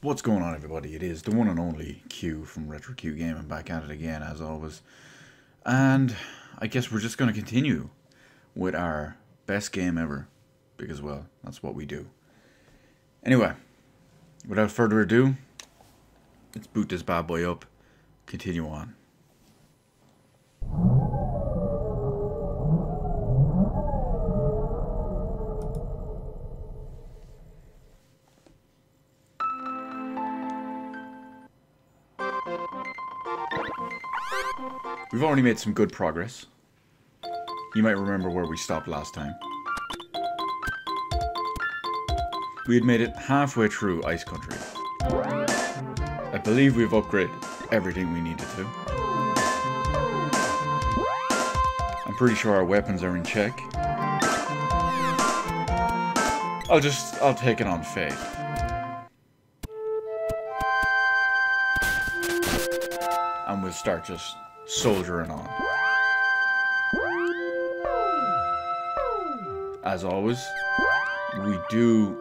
What's going on, everybody? It is the one and only Q from Retro Q Gaming, back at it again as always. And I guess we're just going to continue with our best game ever, because, well, that's what we do. Anyway, without further ado, let's boot this bad boy up, continue on. We've already made some good progress. You might remember where we stopped last time. We had made it halfway through Ice Country. I believe we've upgraded everything we needed to. I'm pretty sure our weapons are in check. I'll take it on faith. And we'll start just soldiering on. As always, we do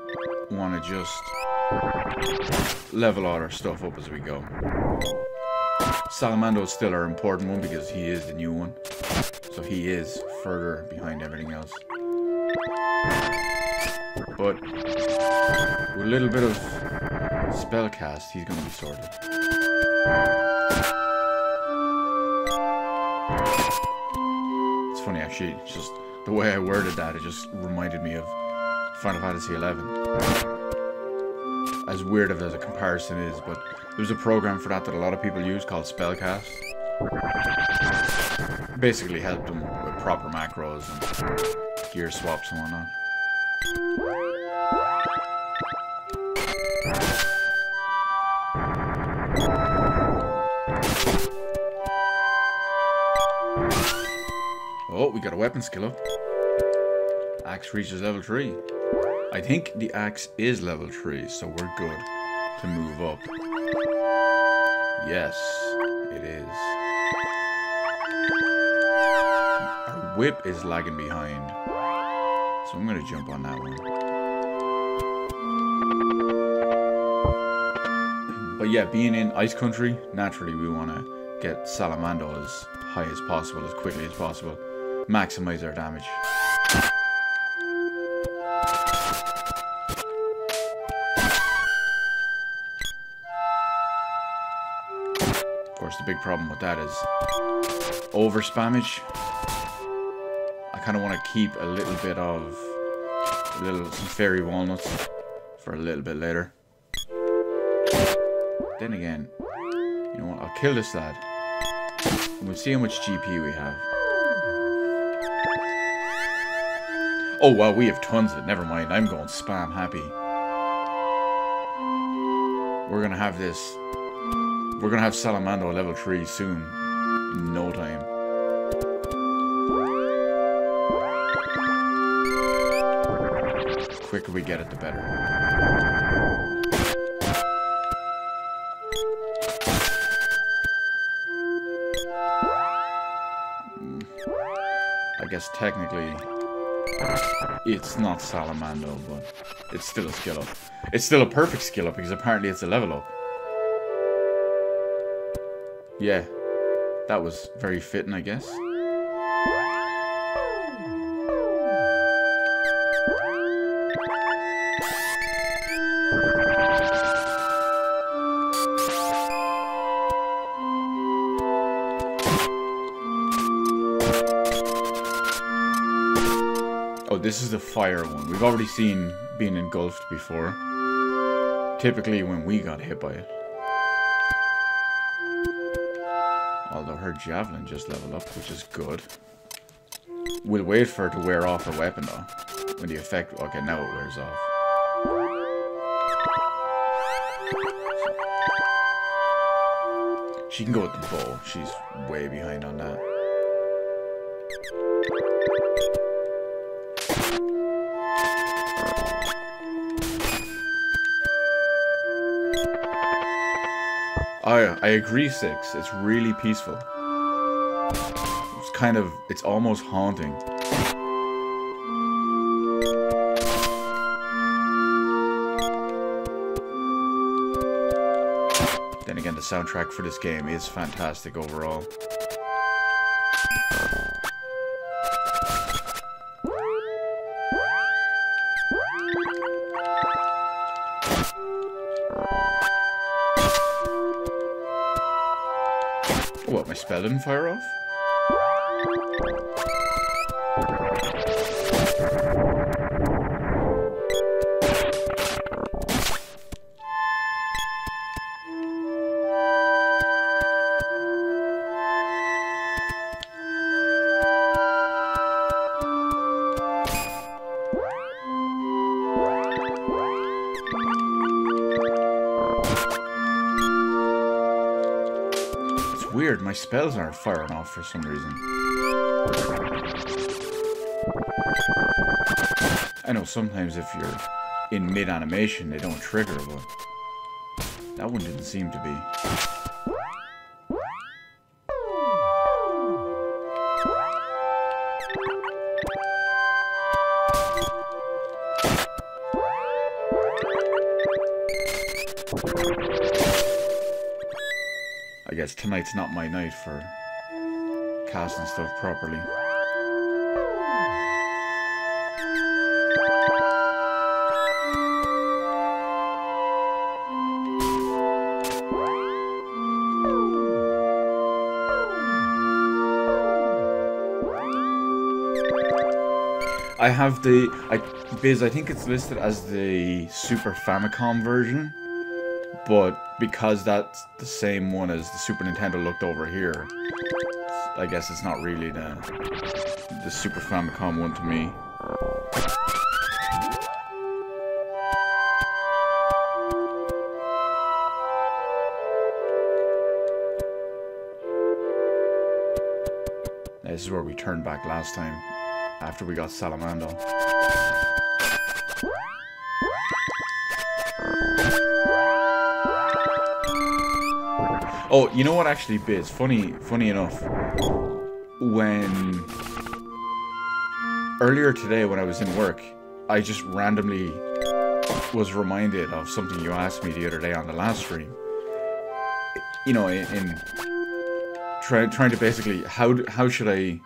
want to just level all our stuff up as we go. Salamando is still our important one because he is the new one. So he is further behind everything else. But with a little bit of spell cast, he's going to be sorted. It's funny actually, just the way I worded that, it just reminded me of Final Fantasy XI. As weird of as a comparison is, but there's a program for that a lot of people use called Spellcast. Basically helped them with proper macros and gear swaps and whatnot. Oh, we got a weapon skill up. Axe reaches level 3. I think the axe is level 3, so we're good to move up. Yes, it is. Our whip is lagging behind, so I'm going to jump on that one. But yeah, being in Ice Country, naturally we want to get Salamando as high as possible, as quickly as possible. Maximize our damage. Of course, the big problem with that is over spammage. I kind of want to keep a little bit of some fairy walnuts for a little bit later. Then again, you know what? I'll kill this lad. And we'll see how much GP we have. Oh, well, we have tons of it. Never mind. I'm going spam happy. We're going to have this. We're going to have Salamando level 3 soon. In no time. The quicker we get it, the better. I guess technically it's not Salamando, but it's still a skill up. It's still a perfect skill up because apparently it's a level up. Yeah, that was very fitting, I guess. Oh, this is the fire one. We've already seen being engulfed before. Typically when we got hit by it. Although her javelin just leveled up, which is good. We'll wait for her to wear off her weapon though. When the effect... Okay, now it wears off. She can go with the bow. She's way behind on that. I agree, 6. It's really peaceful. It's kind of... It's almost haunting. Then again, the soundtrack for this game is fantastic overall. What, my spell didn't fire off? Weird, my spells aren't firing off for some reason. I know sometimes if you're in mid-animation they don't trigger, but that one didn't seem to be. I guess tonight's not my night for casting stuff properly. I have Biz, I think it's listed as the Super Famicom version, but because that's the same one as the Super Nintendo looked over here, I guess it's not really the Super Famicom one to me. This is where we turned back last time, after we got Salamando. Oh, you know what actually, Biz? Funny enough, when earlier today when I was in work, I just randomly was reminded of something you asked me the other day on the last stream. You know, in trying to basically, how should I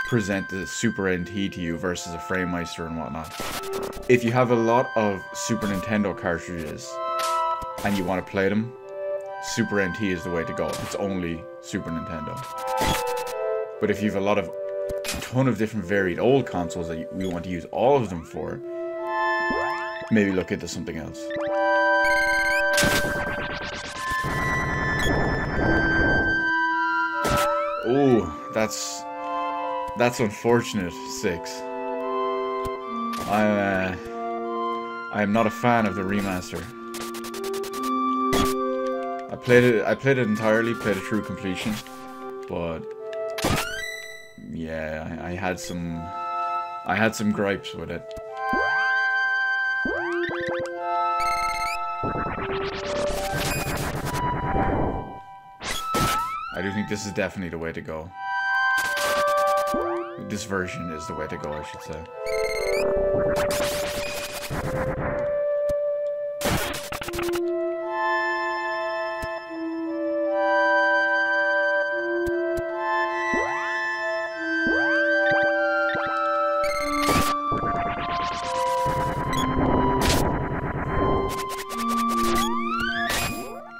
present the Super NT to you versus a FrameMeister and whatnot? If you have a lot of Super Nintendo cartridges and you want to play them, Super NT is the way to go. It's only Super Nintendo. But if you have a ton of different varied old consoles that we want to use all of them for, maybe look into something else. Oh, that's unfortunate, 6. I am not a fan of the remaster. I played it entirely, played it through completion, but yeah, I had some gripes with it. I do think this is definitely the way to go. This version is the way to go, I should say.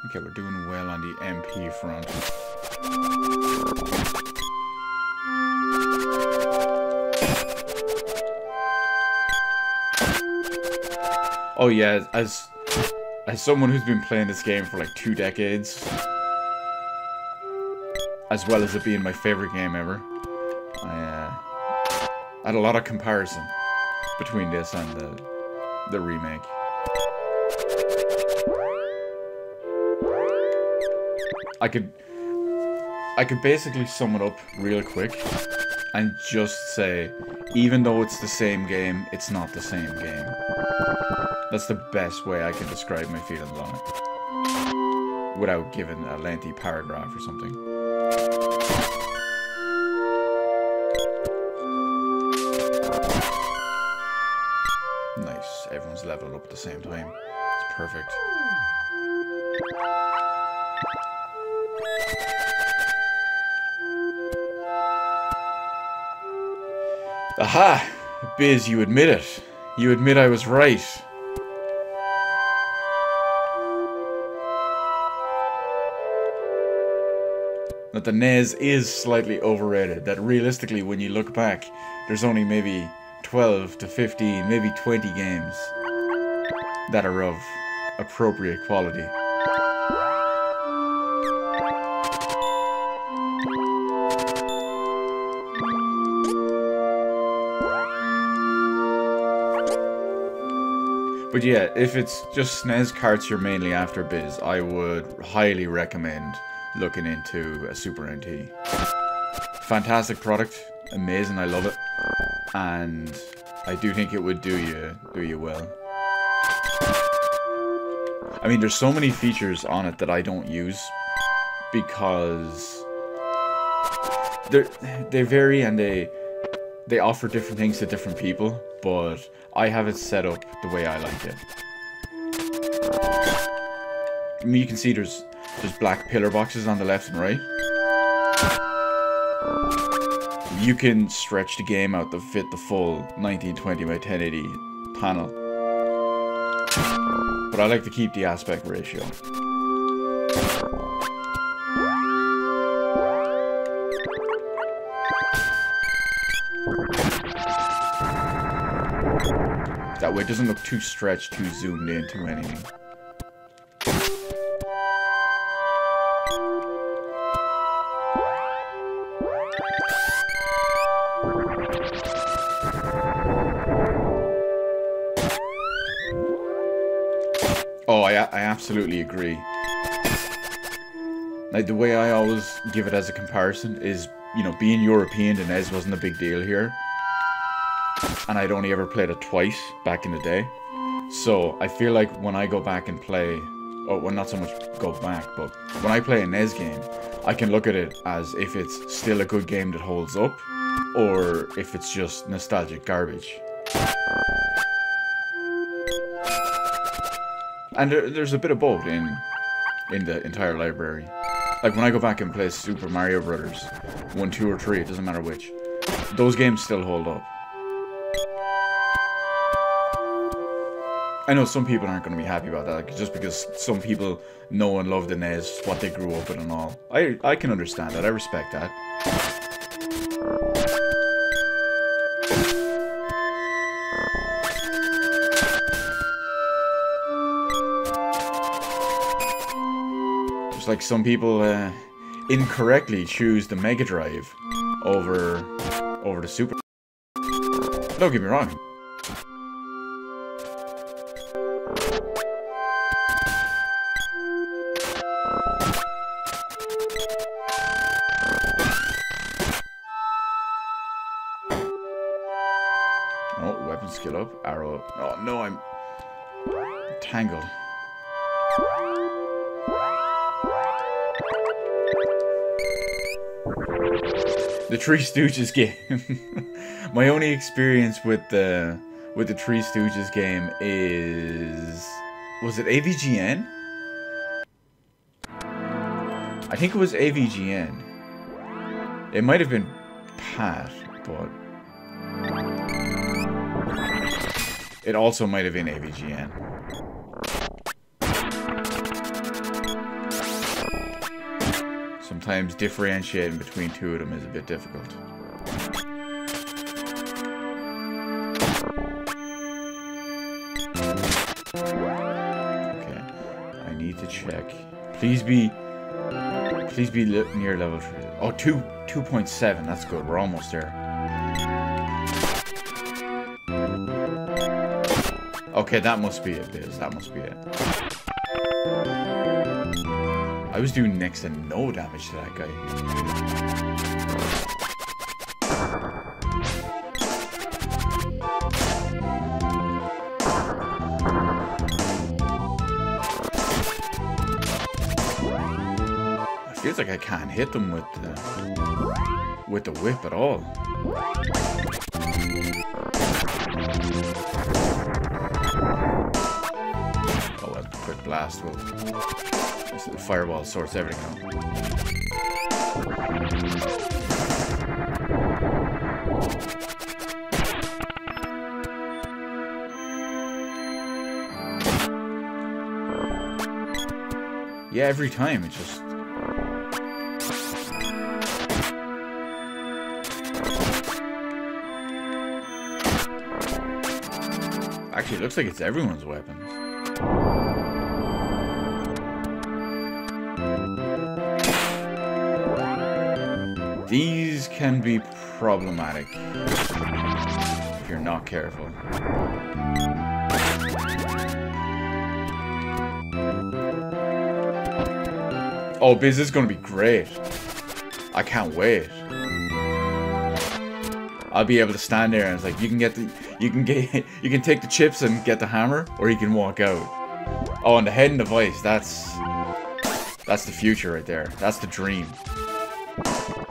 Okay, we're doing well on the MP front. Oh yeah, as someone who's been playing this game for like 2 decades, as well as it being my favorite game ever, I had a lot of comparison between this and the remake. I could basically sum it up real quick and just say, even though it's the same game, it's not the same game. That's the best way I can describe my feelings on it, without giving a lengthy paragraph or something. Nice, everyone's leveling up at the same time. It's perfect. Aha! Biz, you admit it. You admit I was right. That the NES is slightly overrated. That realistically, when you look back, there's only maybe 12 to 15, maybe 20 games that are of appropriate quality. But yeah, if it's just SNES carts you're mainly after, Biz, I would highly recommend looking into a Super NT. Fantastic product, amazing, I love it, and I do think it would do you well. I mean, there's so many features on it that I don't use because they vary and they offer different things to different people, but I have it set up the way I like it. I mean, you can see there's black pillar boxes on the left and right. You can stretch the game out to fit the full 1920 by 1080 panel. But I like to keep the aspect ratio. That way it doesn't look too stretched, too zoomed in, too anything. Oh, I absolutely agree. Like, the way I always give it as a comparison is, you know, being European, the NES wasn't a big deal here. And I'd only ever played it twice back in the day. So I feel like when I go back and play, or well, not so much go back, but when I play a NES game, I can look at it as if it's still a good game that holds up, or if it's just nostalgic garbage. And there's a bit of both in the entire library. Like when I go back and play Super Mario Brothers 1, 2, or 3, it doesn't matter which, those games still hold up. I know some people aren't going to be happy about that, like, just because some people know and love the NES, what they grew up with and all. I can understand that, I respect that. Just like some people incorrectly choose the Mega Drive over the Super. Don't get me wrong. Oh, weapon skill up, arrow up. Oh no, I'm tangled. The Three Stooges game. My only experience with the Three Stooges game is, was it AVGN? I think it was AVGN. It might have been Pat, but it also might have been AVGN. Sometimes differentiating between two of them is a bit difficult. Okay, I need to check. Please be near level 3. Oh, 2.7. That's good. We're almost there. Okay, that must be it, Biz. That must be it. I was doing next to no damage to that guy. It feels like I can't hit them with the whip at all. Oh, a quick blast will. The fireball sorts everything out. Yeah, every time. It just... Actually, it looks like it's everyone's weapons. These can be problematic if you're not careful. Oh, Biz is gonna be great. I can't wait. I'll be able to stand there and it's like you can take the chips and get the hammer, or you can walk out. Oh, and the head and the vice, that's the future right there. That's the dream.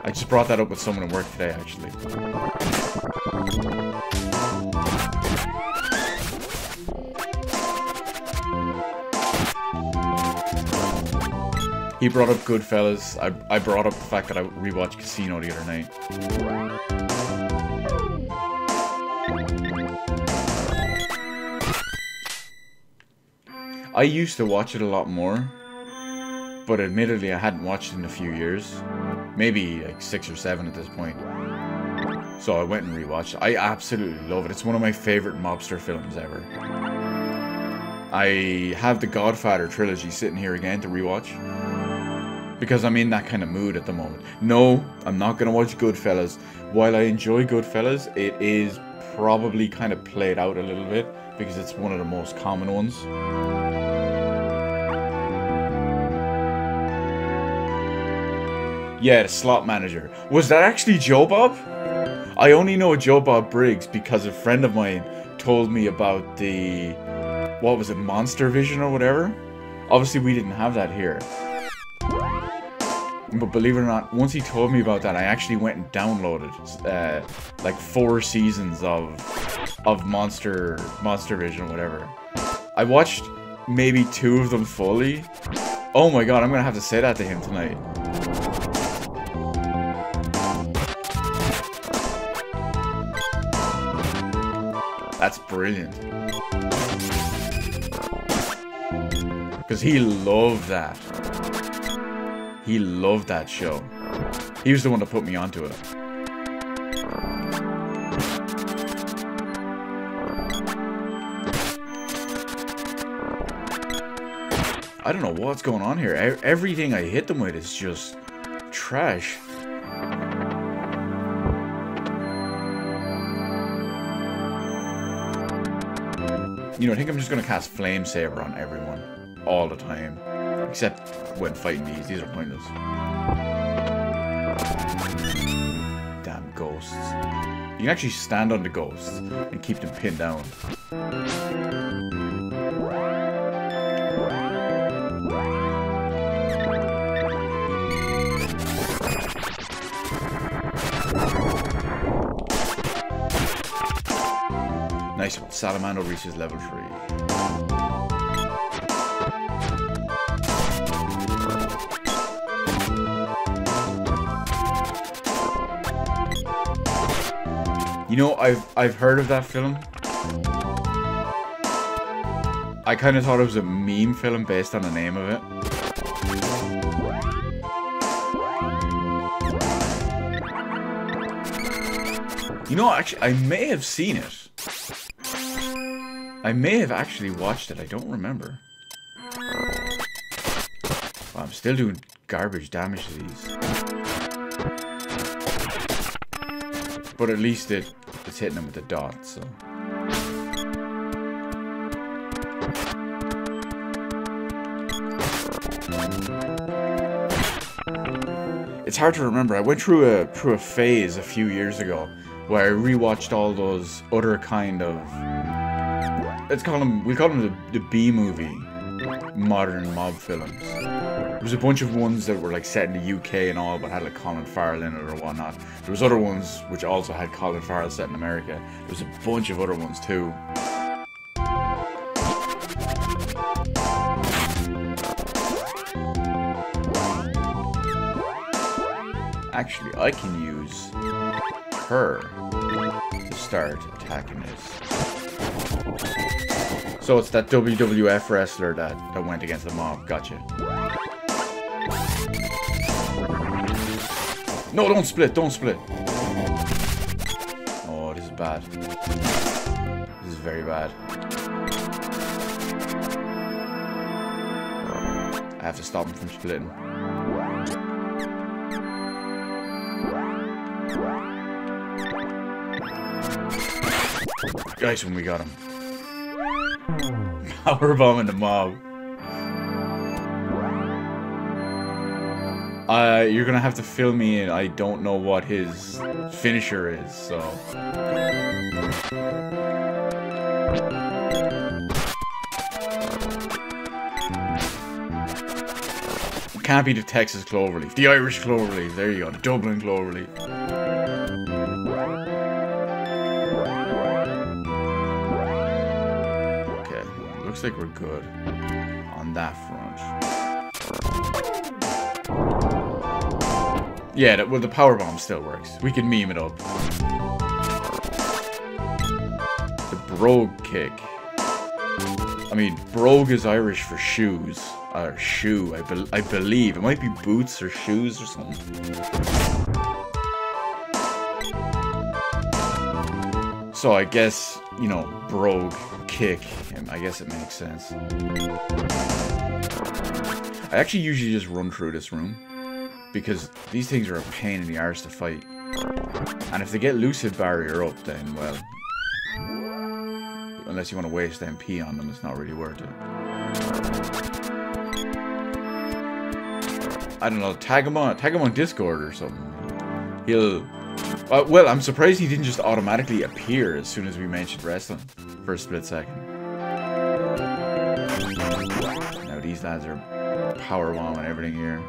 I just brought that up with someone at work today, actually. He brought up Goodfellas. I brought up the fact that I rewatched Casino the other night. I used to watch it a lot more, but admittedly I hadn't watched it in a few years. Maybe like 6 or 7 at this point. So I went and rewatched it. I absolutely love it. It's one of my favorite mobster films ever. I have the Godfather trilogy sitting here again to rewatch, because I'm in that kind of mood at the moment. No, I'm not going to watch Goodfellas. While I enjoy Goodfellas, it is probably kind of played out a little bit, because it's one of the most common ones. Yeah, the slot manager. Was that actually Joe Bob? I only know Joe Bob Briggs because a friend of mine told me about the... What was it? Monster Vision or whatever? Obviously, we didn't have that here. But believe it or not, once he told me about that, I actually went and downloaded like 4 seasons of Monster Vision or whatever. I watched maybe 2 of them fully. Oh my god, I'm gonna have to say that to him tonight. That's brilliant. Because he loved that. He loved that show. He was the one that put me onto it. I don't know what's going on here. Everything I hit them with is just trash. You know, I think I'm just going to cast Flame Saber on everyone. All the time. Except when fighting these. These are pointless. Damn ghosts. You can actually stand on the ghosts and keep them pinned down. Nice one. Salamando reaches level 3. You know, I've heard of that film. I kind of thought it was a meme film based on the name of it. You know, actually, I may have seen it. I may have actually watched it. I don't remember. Well, I'm still doing garbage damage to these. But at least it's hitting them with the dot, so. It's hard to remember. I went through a phase a few years ago where I rewatched all those other kind of, we call them the B-movie modern mob films. There was a bunch of ones that were like set in the UK and all, but had like Colin Farrell in it or whatnot. There was other ones which also had Colin Farrell set in America. There was a bunch of other ones too. Actually, I can use her to start attacking this. So it's that WWF wrestler that went against the mob. Gotcha. No, don't split, don't split. Oh, this is bad. This is very bad. I have to stop him from splitting. Nice when we got him. Powerbombing the mob. You're gonna have to fill me in. I don't know what his finisher is, so. Can't be the Texas Cloverleaf. The Irish Cloverleaf. There you go. The Dublin Cloverleaf. Okay. Looks like we're good on that front. Yeah, well, the powerbomb still works. We can meme it up. The brogue kick. I mean, brogue is Irish for shoes. Or shoe, I believe. It might be boots or shoes or something. So I guess, you know, brogue kick. I guess it makes sense. I actually usually just run through this room, because these things are a pain in the arse to fight. And if they get Lucid Barrier up, then, well, unless you want to waste MP on them, it's not really worth it. I don't know, tag him on Discord or something. He'll... well, I'm surprised he didn't just automatically appear as soon as we mentioned wrestling for a split second. Now these lads are powerbombing everything here.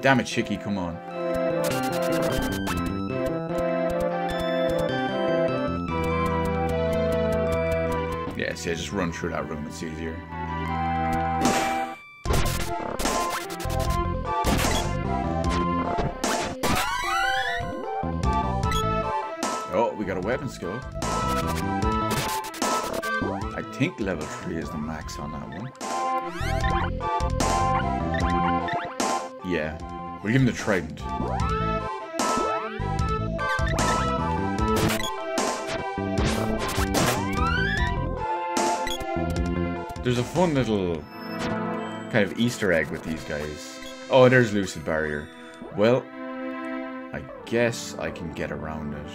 Damn it, Chicky, come on. Yeah, see, I just run through that room, it's easier. Oh, we got a weapon skill. I think level 3 is the max on that one. Yeah, we'll give him the trident. There's a fun little kind of Easter egg with these guys. Oh, there's Lucid Barrier. Well, I guess I can get around it.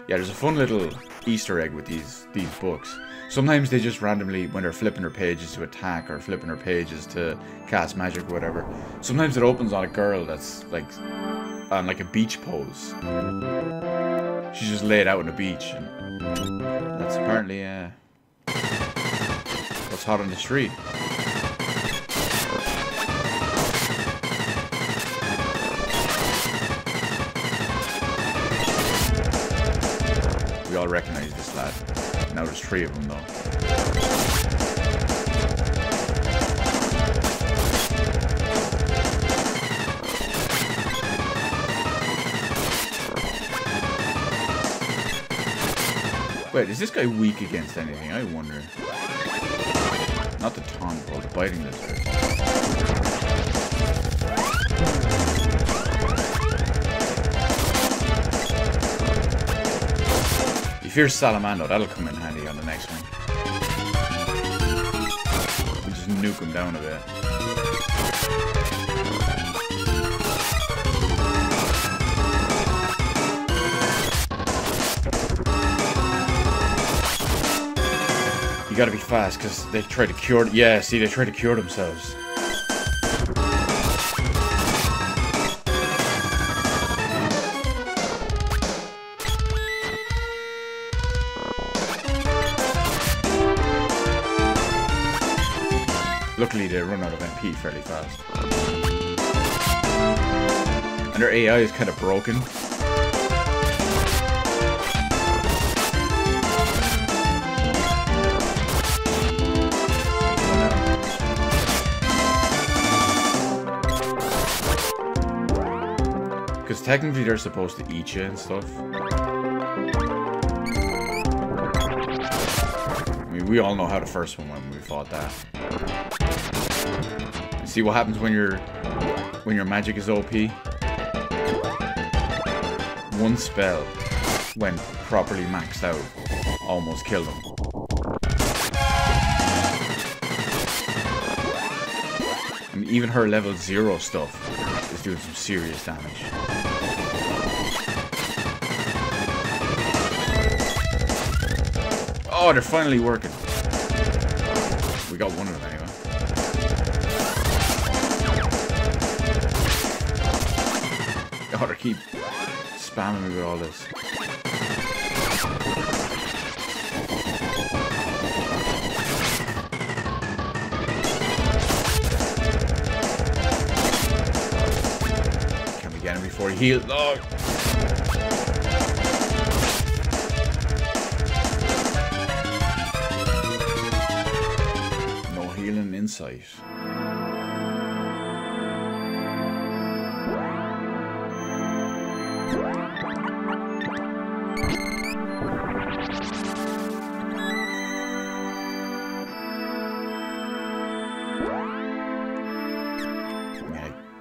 Yeah, there's a fun little Easter egg with these books. Sometimes they just randomly, when they're flipping their pages to attack or flipping their pages to cast magic or whatever, sometimes it opens on a girl that's like on like a beach pose. She's just laid out on the beach, and that's apparently what's hot on the street. We all recognize this lad. Now there's 3 of them though. Wait, is this guy weak against anything? I wonder. Not the taunt, but the biting lizard. If you're Salamando, that'll come in handy on the next one. We'll just nuke him down a bit. You gotta be fast, because they try to cure... Yeah, see, they try to cure themselves. Luckily, they run out of MP fairly fast. And their AI is kind of broken. Because technically they're supposed to eat you and stuff. we all know how the first one went when we fought that. See what happens when your magic is OP? One spell, when properly maxed out, almost killed him. And even her level 0 stuff is doing some serious damage. Oh, they're finally working. We got one of them anyway. Oh, they keep spamming me with all this. Can we get him before he heals? Oh. No healing in sight.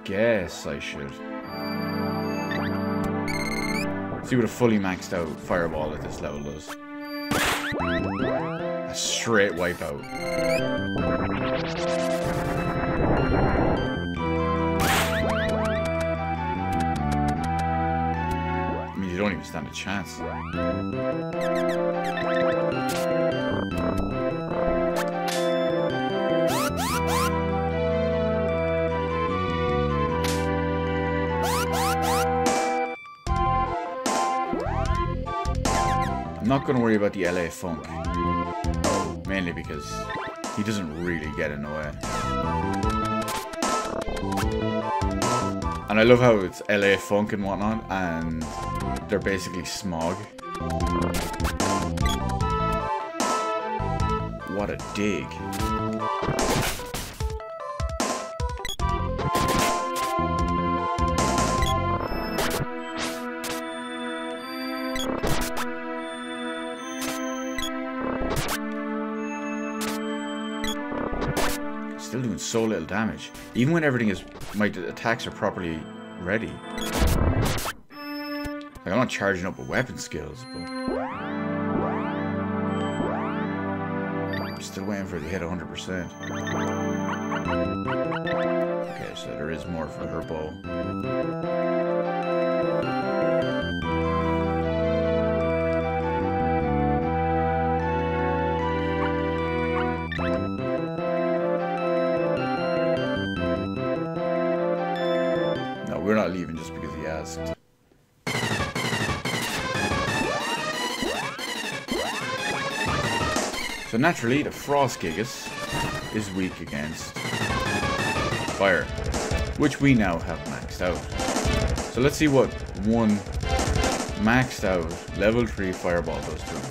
Guess I should see what a fully maxed out fireball at this level does. A straight wipeout. I mean, you don't even stand a chance. I'm not going to worry about the LA Funk, mainly because he doesn't really get in the way. And I love how it's LA Funk and whatnot, and they're basically smog. What a dig. Still doing so little damage. Even when everything is... my attacks are properly ready. Like, I'm not charging up with weapon skills, but... I'm still waiting for it to hit 100%. Okay, so there is more for her bow. We're not leaving just because he asked. So naturally, the Frost Gigas is weak against fire, which we now have maxed out. So let's see what one maxed out level 3 fireball does to him.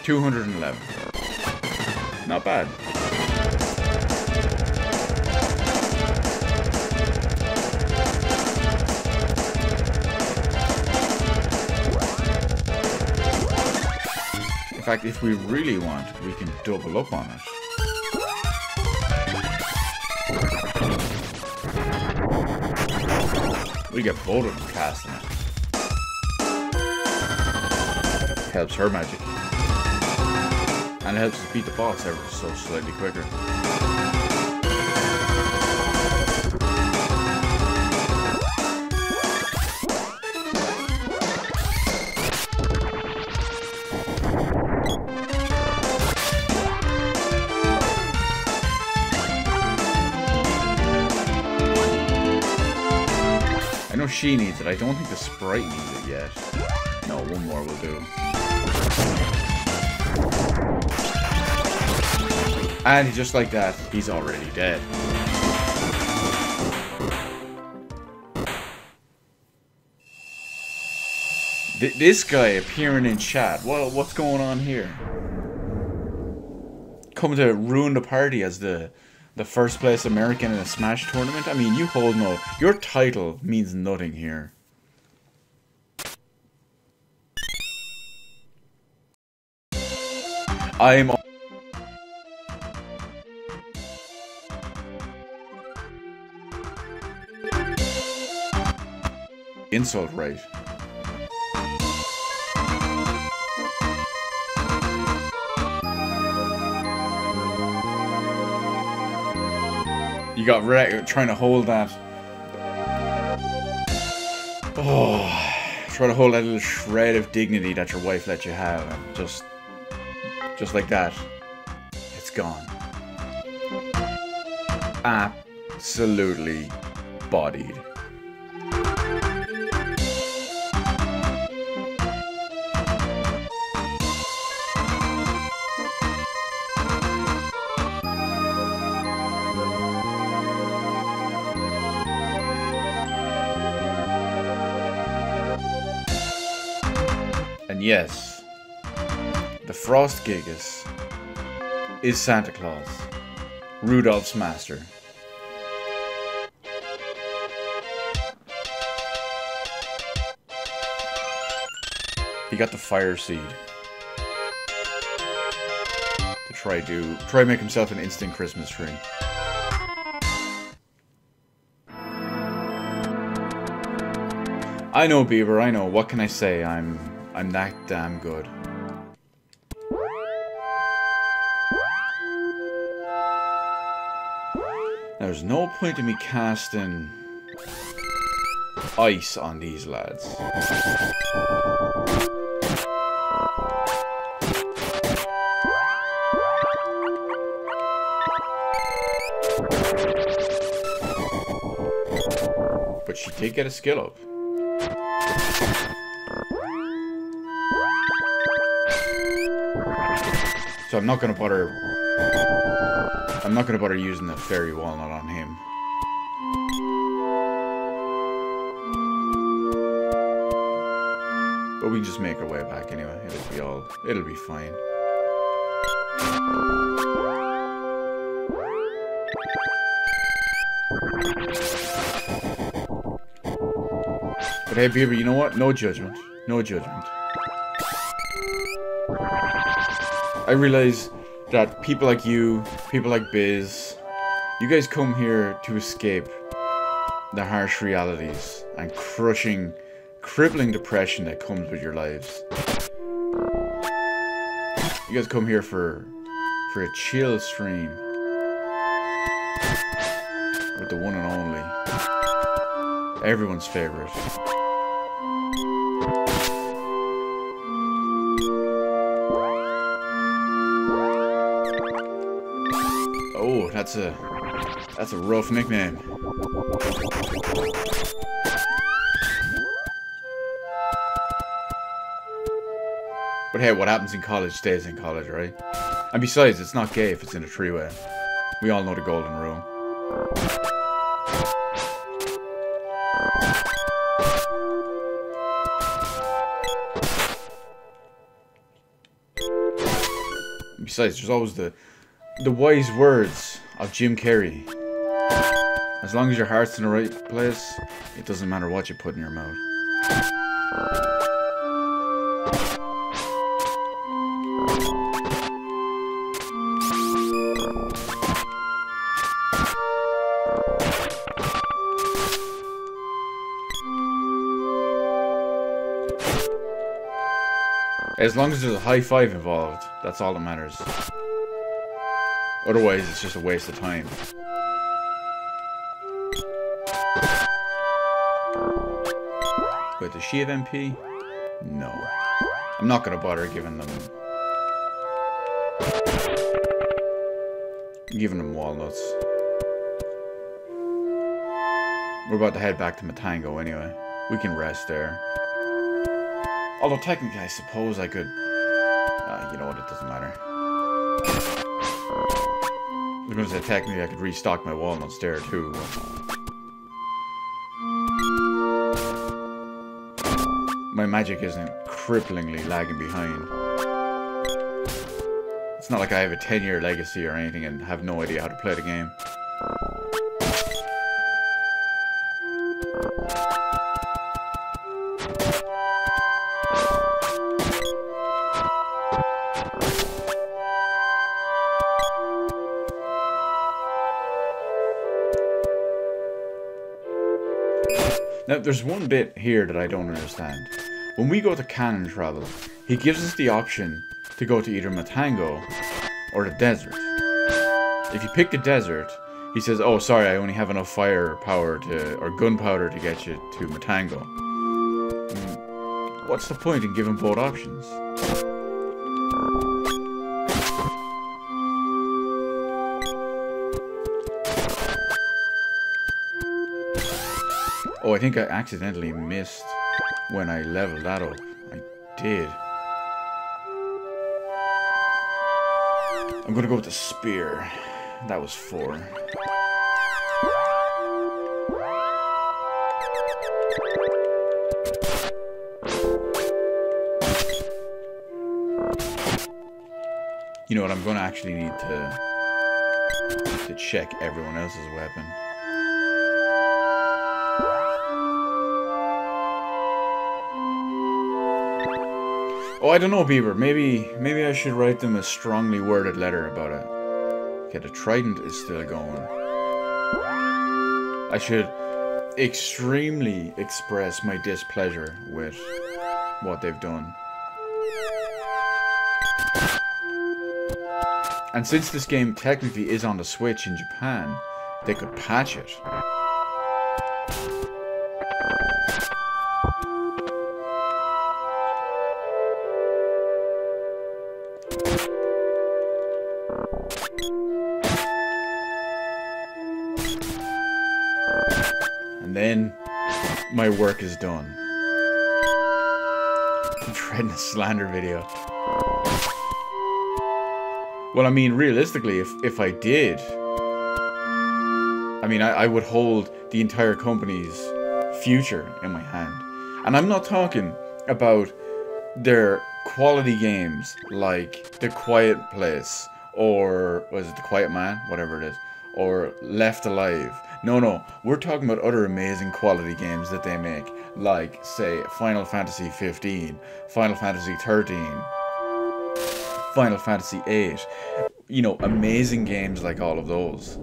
211. Not bad. In fact, if we really want, we can double up on it. We get both of them casting it. Helps her magic. And it helps us beat the boss ever so slightly quicker. I know she needs it. I don't think the sprite needs it yet. No, one more will do. And just like that, he's already dead. This guy appearing in chat. What's going on here? Coming to ruin the party as the The first place American in a Smash tournament? I mean, you hold no... Your title means nothing here. I'm... Insult right. You got trying to hold that. Oh, try to hold that little shred of dignity that your wife let you have, and just like that, it's gone. Absolutely bodied. And yes, the Frost Gigas is Santa Claus, Rudolph's master. He got the fire seed to try make himself an instant Christmas tree. I know, Bieber, I know. What can I say? I'm that damn good. There's no point in me casting ice on these lads. But she did get a skill up. So I'm not gonna bother using the fairy walnut on him. But we can just make our way back anyway. It'll be fine. But hey, Bieber, you know what? No judgment. No judgment. I realize that people like you, people like Biz, you guys come here to escape the harsh realities and crippling depression that comes with your lives. You guys come here for a chill stream with the one and only, everyone's favorite. Oh, that's a rough nickname. But hey, what happens in college stays in college, right? And besides, it's not gay if it's in a three-way. We all know the golden rule. And besides, there's always the wise words of Jim Carrey. As long as your heart's in the right place, it doesn't matter what you put in your mouth. As long as there's a high five involved, that's all that matters. Otherwise, it's just a waste of time. Wait, does she have MP? No. I'm not gonna bother giving them walnuts. We're about to head back to Matango anyway. We can rest there. Although technically, I suppose I could... you know what, it doesn't matter. I was going to say, technically, I could restock my walnuts there, too. My magic isn't cripplingly lagging behind. It's not like I have a 10-year legacy or anything and have no idea how to play the game. Now, there's one bit here that I don't understand. When we go to Cannon Travel, he gives us the option to go to either Matango or the desert. If you pick the desert, he says, oh, sorry, I only have enough firepower or gunpowder to get you to Matango. What's the point in giving both options? Oh, I think I accidentally missed when I leveled that up. I did. I'm gonna go with the spear. That was 4. You know what, I'm gonna actually need to check everyone else's weapon. Oh, I don't know, Beaver. Maybe I should write them a strongly worded letter about it. Okay, the trident is still going. I should extremely express my displeasure with what they've done. And since this game technically is on the Switch in Japan, they could patch it. And then my work is done. I'm dreading a slander video. Well, I mean, realistically, if I did, I mean, I would hold the entire company's future in my hand. And I'm not talking about their quality games like The Quiet Place, or was it The Quiet Man? Whatever it is. Or Left Alive. No, we're talking about other amazing quality games that they make, like, say, Final Fantasy 15, Final Fantasy 13, Final Fantasy 8. You know, amazing games like all of those.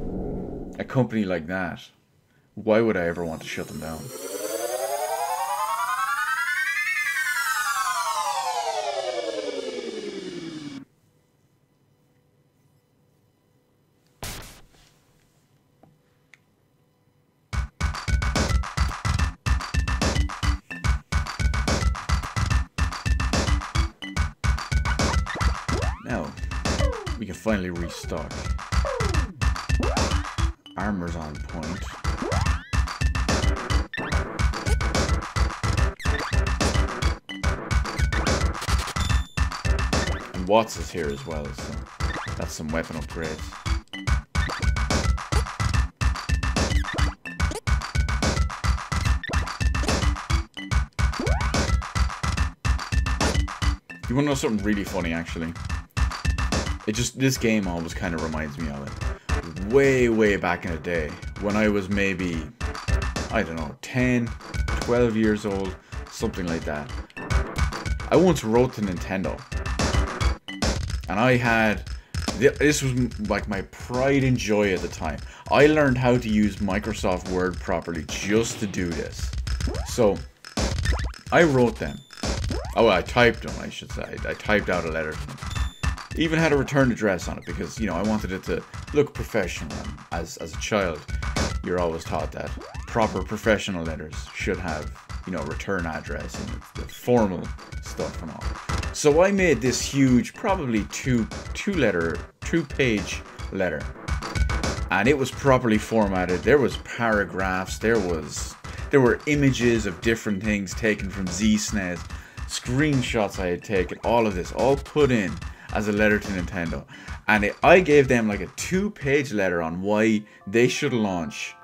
A company like that, why would I ever want to shut them down? Now, we can finally restock. Armor's on point. And Watts is here as well, so that's some weapon upgrades. You wanna know something really funny, actually? This game always kind of reminds me of it. Way back in the day, when I was maybe, I don't know, 10, 12 years old, something like that. I once wrote to Nintendo. And I had, this was like my pride and joy at the time. I learned how to use Microsoft Word properly just to do this. So, I wrote them. Oh, I typed them, I should say. I typed out a letter to them. Even had a return address on it because, you know, I wanted it to look professional. As a child, you're always taught that proper professional letters should have, you know, return address and the formal stuff and all. So I made this huge, probably two-page letter, and it was properly formatted. There was paragraphs. There were images of different things taken from ZSNES, screenshots I had taken, all of this, all put in as a letter to Nintendo. And I gave them like a 2-page letter on why they should launch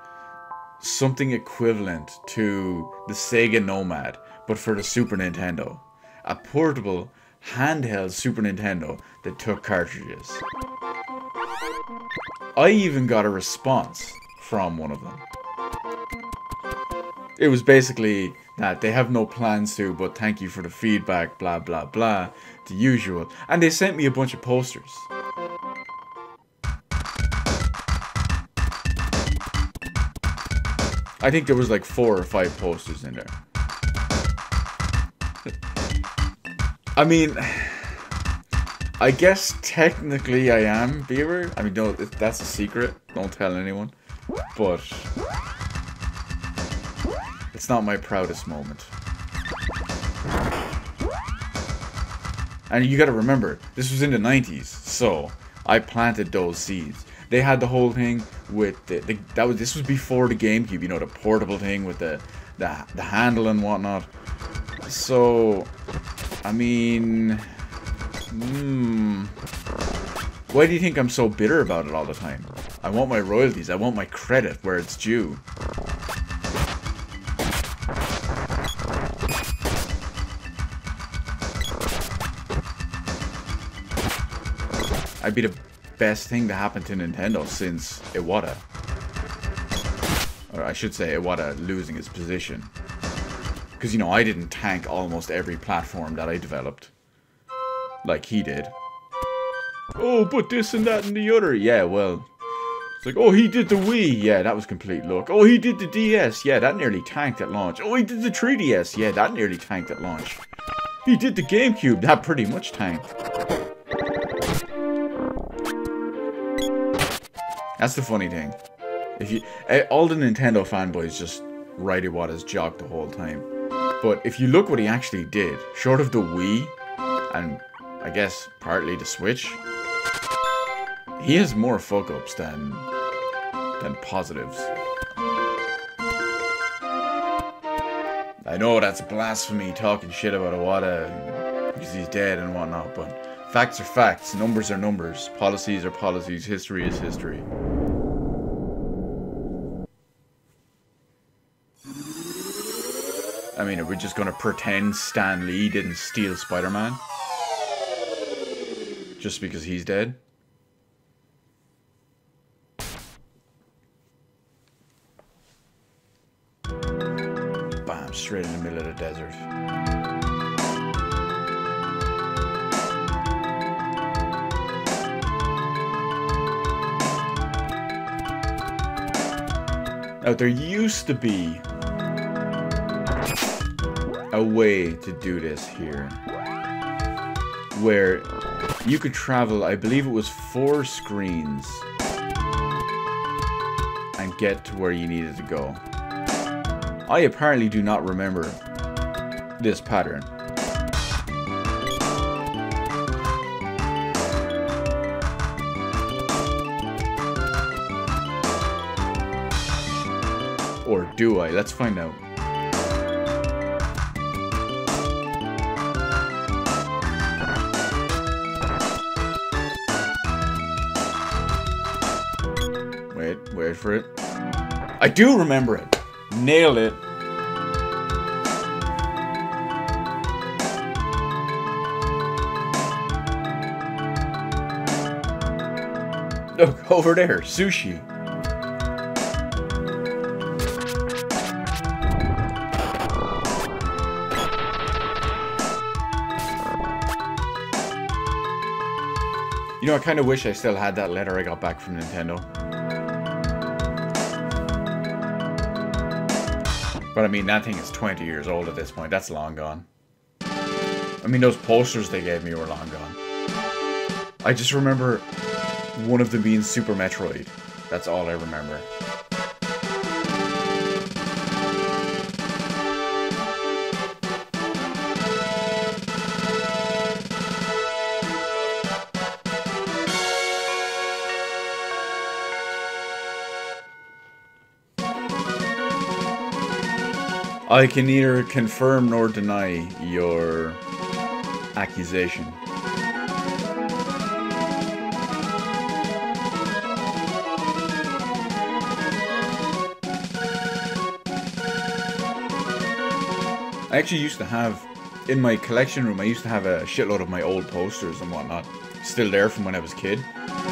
something equivalent to the Sega Nomad, but for the Super Nintendo. A portable handheld Super Nintendo that took cartridges. I even got a response from one of them. It was basically that they have no plans to, but thank you for the feedback, blah blah blah, the usual. And they sent me a bunch of posters. I think there was like 4 or 5 posters in there. I mean, I guess technically I am Beaver. I mean, no, that's a secret. Don't tell anyone. But it's not my proudest moment. And you gotta remember, this was in the 90s, so I planted those seeds. They had the whole thing with this was before the GameCube, you know, the portable thing with the handle and whatnot. So, I mean, why do you think I'm so bitter about it all the time? I want my royalties. I want my credit where it's due. I'd be the best thing to happen to Nintendo since Iwata. Or I should say Iwata losing his position. Because, you know, I didn't tank almost every platform that I developed. Like he did. Oh, but this and that and the other. Yeah, well. It's like, oh, he did the Wii. Yeah, that was complete luck. Oh, he did the DS. Yeah, that nearly tanked at launch. Oh, he did the 3DS. Yeah, that nearly tanked at launch. He did the GameCube. That pretty much tanked. That's the funny thing. If you, all the Nintendo fanboys just write Iwata's jock the whole time. But if you look what he actually did, short of the Wii, and I guess partly the Switch, he has more fuck-ups than positives. I know that's blasphemy talking shit about Iwata because he's dead and whatnot, but facts are facts, numbers are numbers, policies are policies, history is history. I mean, are we just gonna pretend Stan Lee didn't steal Spider-Man? Just because he's dead? Bam, straight in the middle of the desert. Now, there used to be a way to do this here, where you could travel, I believe it was 4 screens, and get to where you needed to go. I apparently do not remember this pattern. Or do I? Let's find out. Wait for it. I do remember it. Nailed it. Look, over there, sushi. You know, I kind of wish I still had that letter I got back from Nintendo. But I mean, that thing is 20 years old at this point. That's long gone. I mean, those posters they gave me were long gone. I just remember one of them being Super Metroid. That's all I remember. I can neither confirm nor deny your accusation. I actually used to have in my collection room, I used to have a shitload of my old posters and whatnot. Still there from when I was a kid.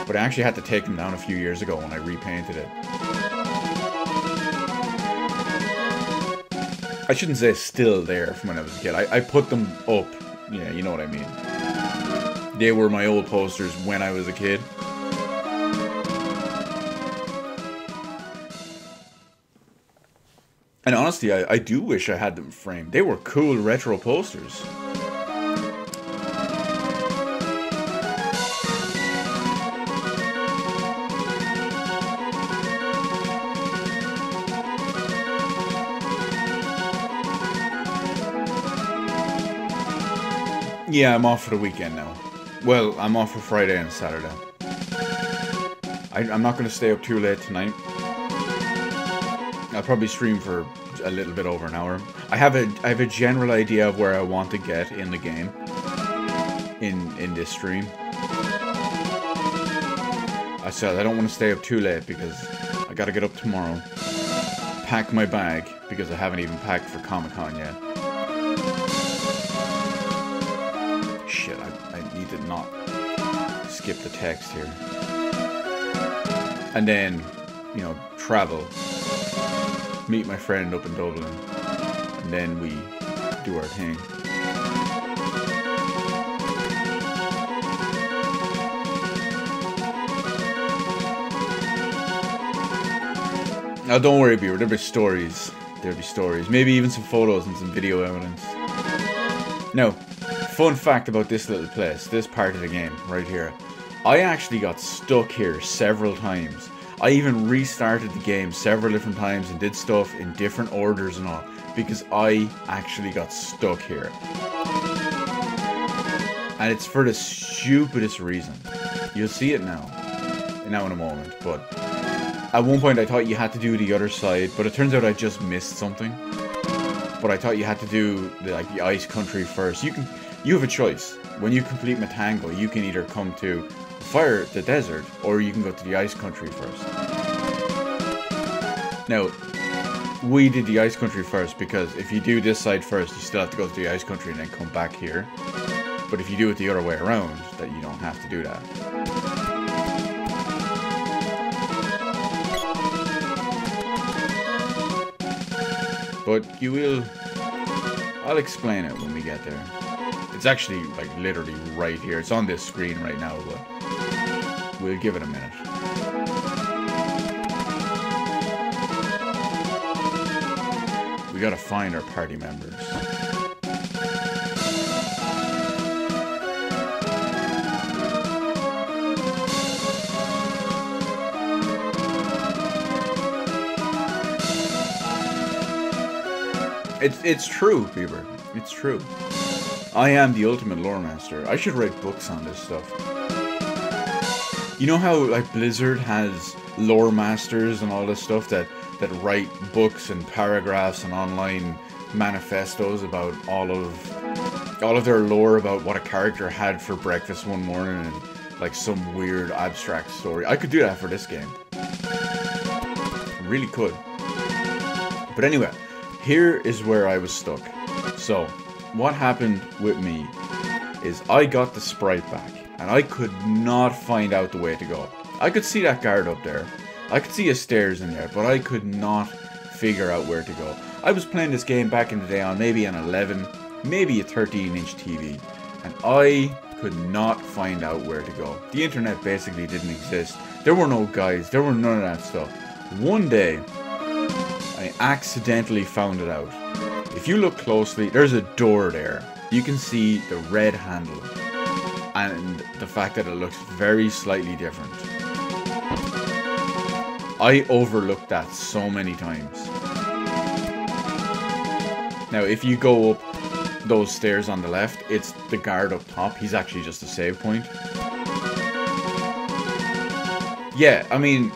But I actually had to take them down a few years ago when I repainted it. I shouldn't say still there from when I was a kid. I put them up. Yeah, you know what I mean. They were my old posters when I was a kid. And honestly, I do wish I had them framed. They were cool retro posters. Yeah, I'm off for the weekend now. Well, I'm off for Friday and Saturday. I'm not going to stay up too late tonight. I'll probably stream for a little bit over an hour. I have a general idea of where I want to get in the game. In this stream. I said I don't want to stay up too late because I got to get up tomorrow. Pack my bag because I haven't even packed for Comic-Con yet. Shit, I need to not skip the text here. And then, you know, travel. Meet my friend up in Dublin. And then we do our thing. Now don't worry, Beaver, there'll be stories. There'll be stories. Maybe even some photos and some video evidence. Now, fun fact about this little place, this part of the game, right here. I actually got stuck here several times. I even restarted the game several different times and did stuff in different orders and all. Because I actually got stuck here. And it's for the stupidest reason. You'll see it now. Now in a moment, but... At one point I thought you had to do the other side, but it turns out I just missed something. But I thought you had to do the ice country first. You have a choice. When you complete Matango, you can either come to the desert, or you can go to the ice country first. Now, we did the ice country first because if you do this side first, you still have to go to the ice country and then come back here. But if you do it the other way around, then you don't have to do that. But you will... I'll explain it when we get there. It's actually, like, literally right here. It's on this screen right now, but... We'll give it a minute. We gotta find our party members. It's true, Beaver. It's true. I am the ultimate lore master. I should write books on this stuff. You know how like Blizzard has lore masters and all this stuff that write books and paragraphs and online manifestos about all of their lore about what a character had for breakfast one morning and like some weird abstract story. I could do that for this game. I really could. But anyway, here is where I was stuck. So, what happened with me is I got the sprite back, and I could not find out the way to go. I could see that guard up there. I could see a stairs in there, but I could not figure out where to go. I was playing this game back in the day on maybe an 11, maybe a 13-inch TV, and I could not find out where to go. The internet basically didn't exist. There were no guides, there were none of that stuff. One day, I accidentally found it out. If you look closely, there's a door there. You can see the red handle and the fact that it looks very slightly different. I overlooked that so many times. Now, if you go up those stairs on the left, it's the guard up top. He's actually just a save point. Yeah, I mean...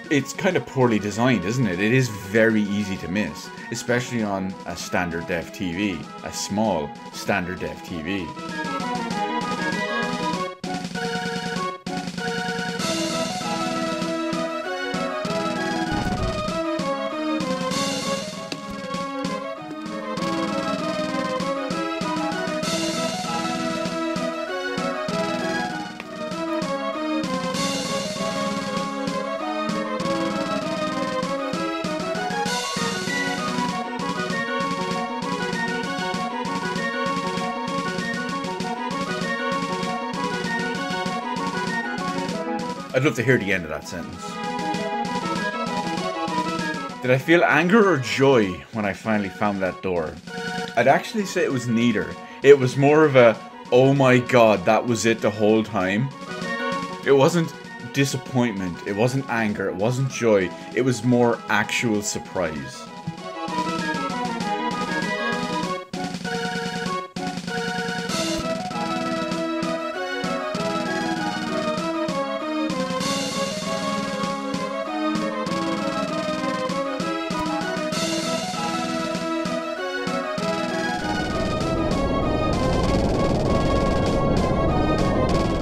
It's kind of poorly designed, isn't it? It is very easy to miss, especially on a standard def TV, a small standard def TV. I'd love to hear the end of that sentence. Did I feel anger or joy when I finally found that door? I'd actually say it was neither. It was more of a, oh my god, that was it the whole time. It wasn't disappointment, it wasn't anger, it wasn't joy. It was more actual surprise.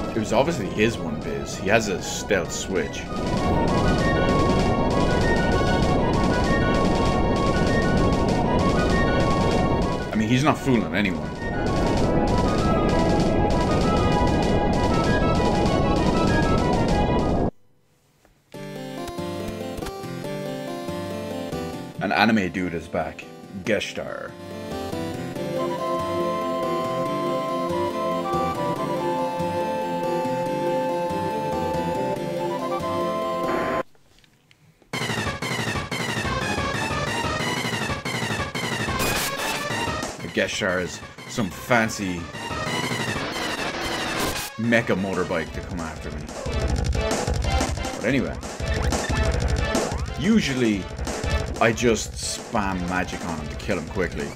It was obviously his one, Biz. He has a stealth switch. I mean, he's not fooling anyone. An anime dude is back. Geshtar. Geshtar is some fancy mecha motorbike to come after me. But anyway, usually I just spam magic on him to kill him quickly.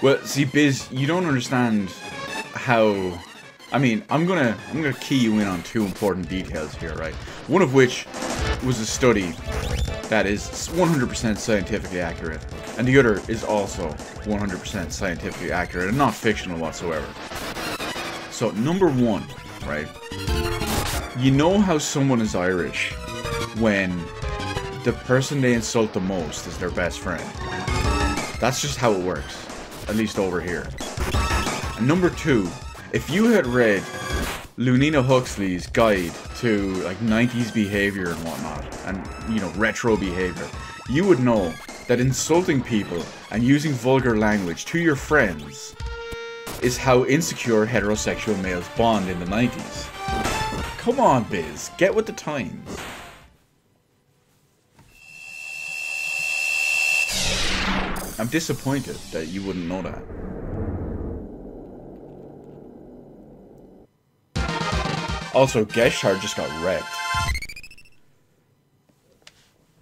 Well, see, Biz, you don't understand how. I mean, I'm gonna key you in on two important details here, right? One of which was a study that is 100% scientifically accurate, and the other is also 100% scientifically accurate and not fictional whatsoever. So, number one, right? You know how someone is Irish when the person they insult the most is their best friend. That's just how it works, at least over here. And number two, if you had read Lunina Huxley's guide to like 90s behavior and whatnot, and you know, retro behavior, you would know that insulting people and using vulgar language to your friends is how insecure heterosexual males bond in the 90s. Come on, Biz, get with the times. I'm disappointed that you wouldn't know that. Also, Geshtar just got wrecked.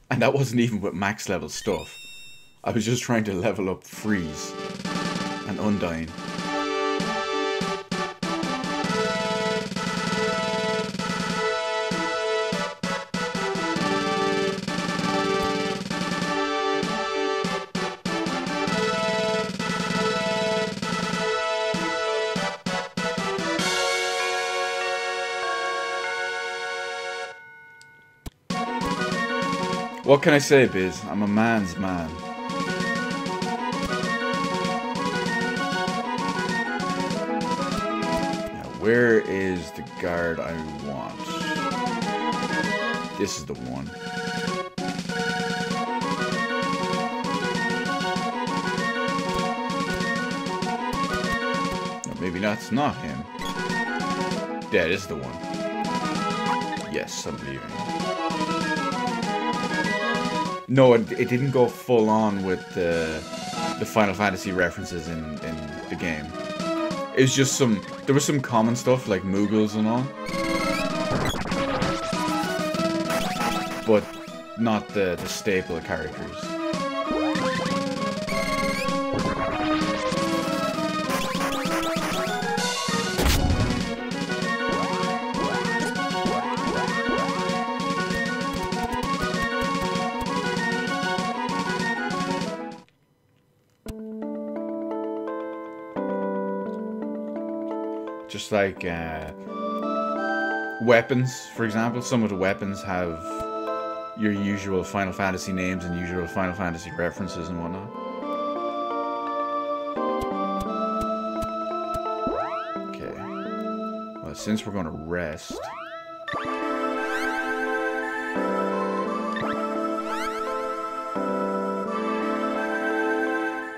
And that wasn't even with max level stuff. I was just trying to level up Freeze and Undyne. What can I say, Biz? I'm a man's man. Now, where is the guard I want? This is the one. No, maybe that's not him. Yeah, this is the one. Yes, I'm leaving. No, it didn't go full on with the Final Fantasy references in the game. It was just there was some common stuff like Moogles and all. But not the staple characters. Just like weapons, for example. Some of the weapons have your usual Final Fantasy names and usual Final Fantasy references and whatnot. Okay. Well, since we're going to rest...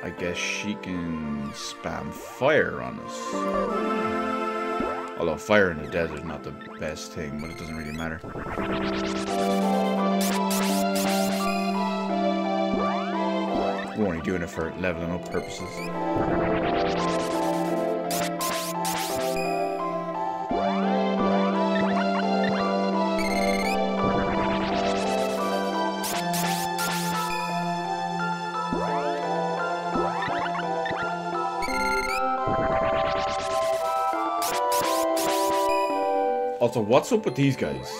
I guess she can spam fire on us. Although fire in the desert is not the best thing, but it doesn't really matter. We're only doing it for leveling up purposes. Also, what's up with these guys?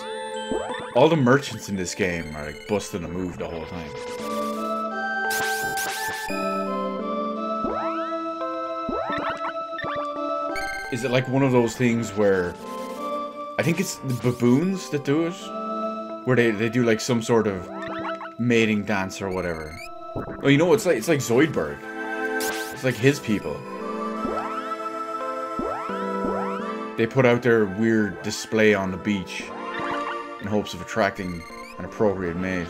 All the merchants in this game are like busting a move the whole time. Is it like one of those things where... I think it's the baboons that do it? Where they do like some sort of mating dance or whatever. Oh, you know, it's like Zoidberg. It's like his people. They put out their weird display on the beach in hopes of attracting an appropriate mate.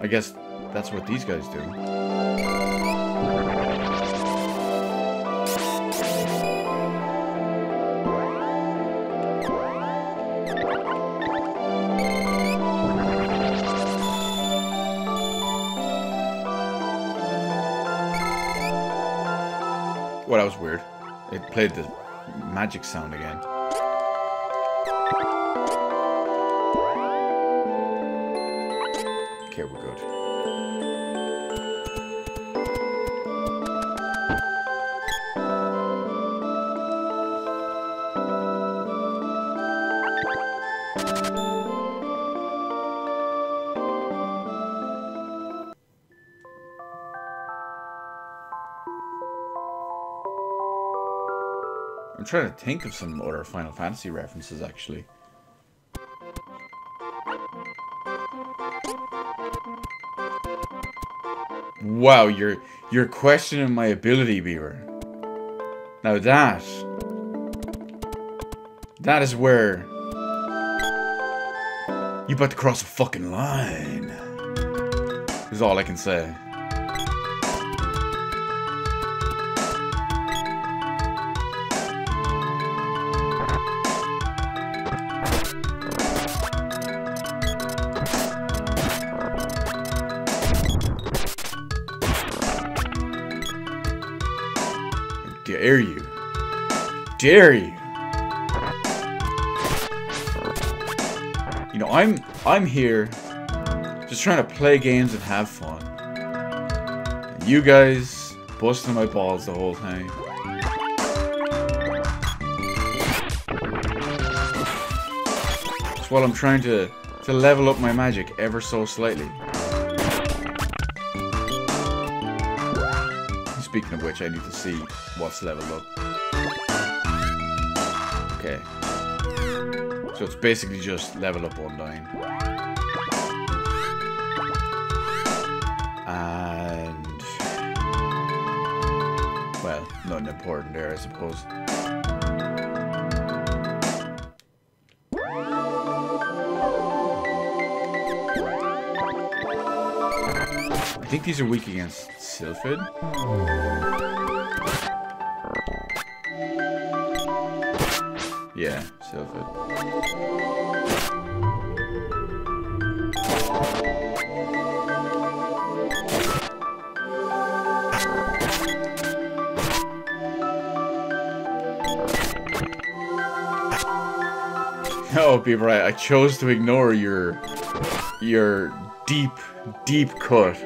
I guess that's what these guys do. Well, that was weird. It played the magic sound again. Okay, we're good. I'm trying to think of some other Final Fantasy references, actually. Wow, you're questioning my ability, Beaver. Now that is where you about to cross a fucking line. Is all I can say. Dare you? Dare you? You know, I'm here just trying to play games and have fun. And you guys busting my balls the whole time. Just while I'm trying to level up my magic ever so slightly. Speaking of which, I need to see what's leveled up. Okay. So it's basically just level up Undyne. And... well, nothing important there, I suppose. I think these are weak against Sylphid. Yeah, Sylphid. Oh, be right. I chose to ignore your deep cut.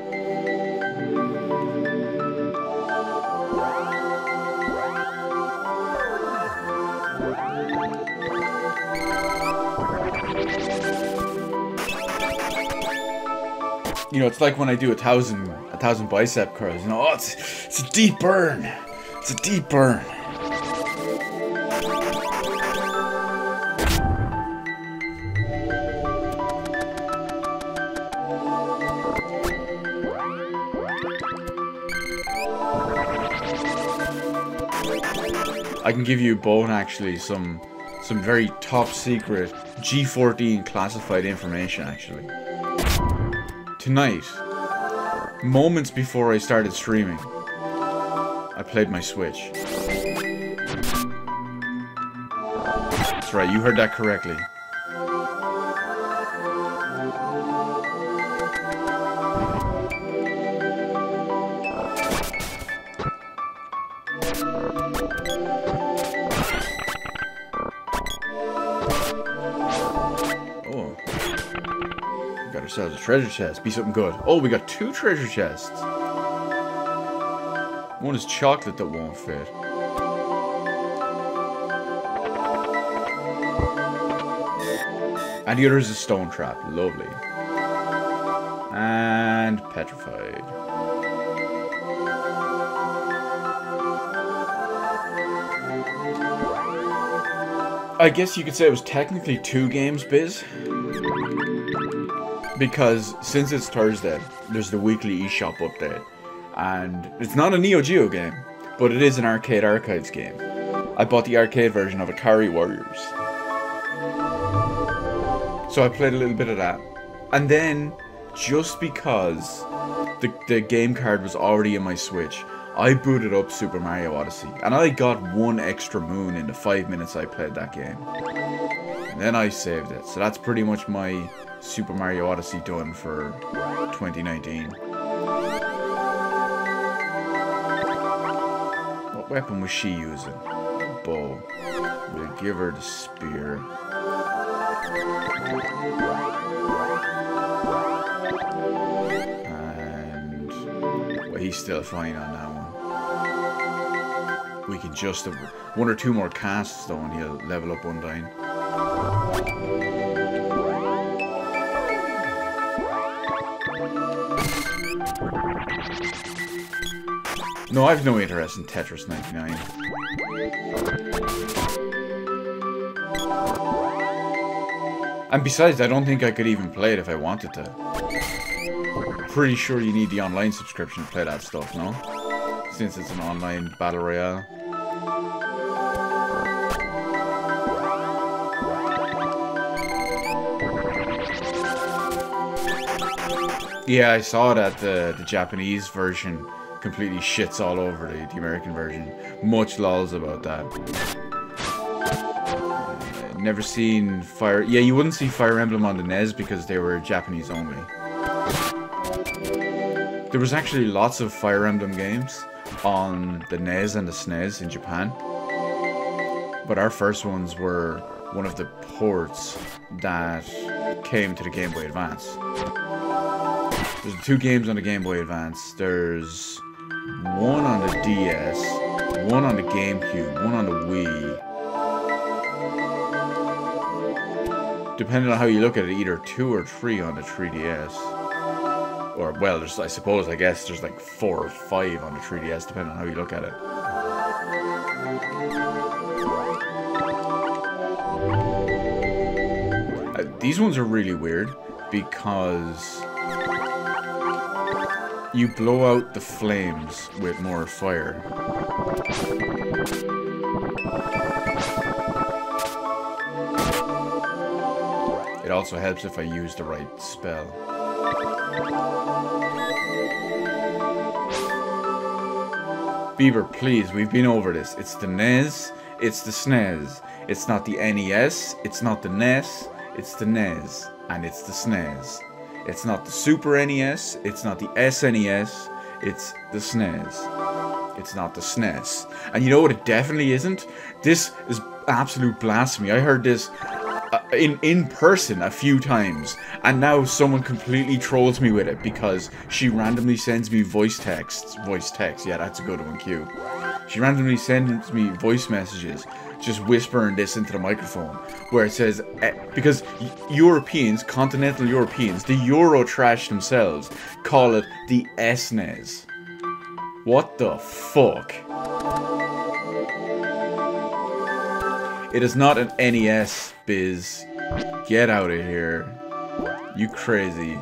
You know, it's like when I do a thousand bicep curls. You know, oh, it's a deep burn. It's a deep burn. I can give you both actually some very top secret G14 classified information actually. Tonight, moments before I started streaming, I played my Switch. That's right, you heard that correctly. Oh. We got ourselves a treasure chest. Be something good. Oh, we got 2 treasure chests. One is chocolate that won't fit. And the other is a stone trap. Lovely. And petrified. I guess you could say it was technically 2 games, Biz. Because since it's Thursday, there's the weekly eShop update. And it's not a Neo Geo game, but it is an Arcade Archives game. I bought the arcade version of Ikari Warriors. So I played a little bit of that. And then, just because the game card was already in my Switch, I booted up Super Mario Odyssey. And I got 1 extra moon in the 5 minutes I played that game. And then I saved it. So that's pretty much my Super Mario Odyssey done for 2019. What weapon was she using? A bow. We'll give her the spear. And well, he's still fine on that one. We can just have 1 or 2 more casts though, and he'll level up Undyne. No, I've no interest in Tetris 99. And besides, I don't think I could even play it if I wanted to. Pretty sure you need the online subscription to play that stuff, no? Since it's an online battle royale. Yeah, I saw that the Japanese version completely shits all over the American version. Much lols about that. Never seen Fire... Yeah, you wouldn't see Fire Emblem on the NES because they were Japanese only. There was actually lots of Fire Emblem games on the NES and the SNES in Japan. But our first ones were one of the ports that came to the Game Boy Advance. There's 2 games on the Game Boy Advance. There's 1 on the DS, 1 on the GameCube, 1 on the Wii. Depending on how you look at it, either 2 or 3 on the 3DS. Or, well, there's, I guess there's like 4 or 5 on the 3DS, depending on how you look at it. These ones are really weird because you blow out the flames with more fire. It also helps if I use the right spell. Bieber, please, we've been over this. It's the NES, it's the SNES. It's not the NES, it's not the NES, it's the NES, and it's the SNES. It's not the Super NES, it's not the SNES, it's the SNES. It's not the SNES. And you know what it definitely isn't? This is absolute blasphemy. I heard this in person a few times, and now someone completely trolls me with it because she randomly sends me voice texts. Yeah, that's a good one, Q. She randomly sends me voice messages just whispering this into the microphone, where it says, because Europeans, continental Europeans, the Eurotrash themselves, call it the SNES. What the fuck? It is not an NES, Biz. Get out of here. You crazy.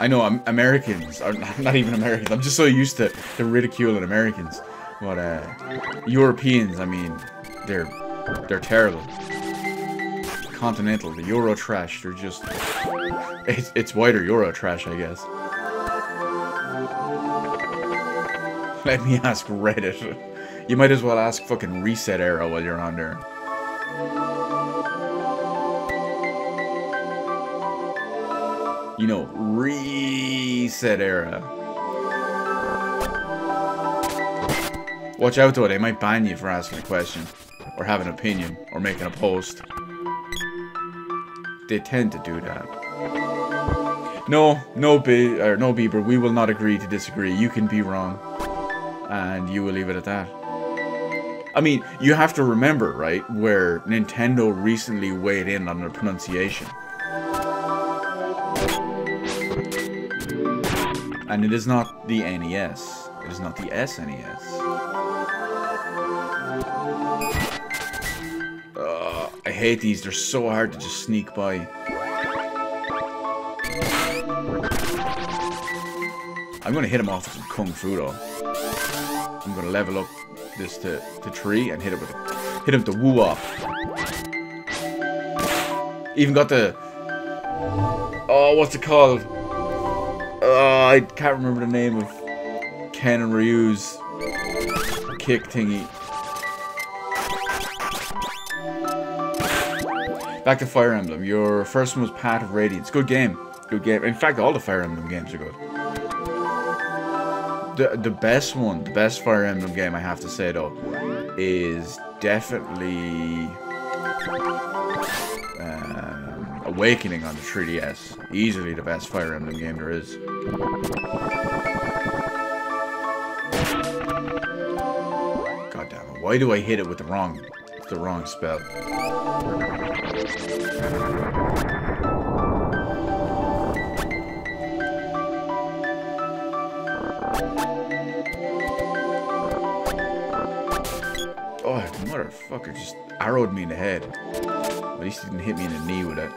I know Americans, are not even Americans, I'm just so used to ridiculing Americans. But Europeans, I mean, they're terrible. Continental, the Euro trash, they're just... It's wider Euro trash, I guess. Let me ask Reddit. You might as well ask fucking Reset Era while you're on there. You know, Reset Era. Watch out though, they might ban you for asking a question. Or having an opinion. Or making a post. They tend to do that. No Bieber, we will not agree to disagree. You can be wrong. And you will leave it at that. I mean, you have to remember, right, where Nintendo recently weighed in on their pronunciation. And it is not the NES. It is not the SNES. I hate these. They're so hard to just sneak by. I'm gonna hit him off with some Kung Fu though. I'm gonna level up this to tree and hit him to woo up. Even got the what's it called? I can't remember the name of Ken and Ryu's kick thingy. Back to Fire Emblem. Your first one was Path of Radiance. Good game. Good game. In fact, all the Fire Emblem games are good. The best one, the best Fire Emblem game, I have to say though, is definitely Awakening on the 3DS. Easily the best Fire Emblem game there is. God damn it! Why do I hit it with the wrong spell? Oh, motherfucker just arrowed me in the head. At least he didn't hit me in the knee with it.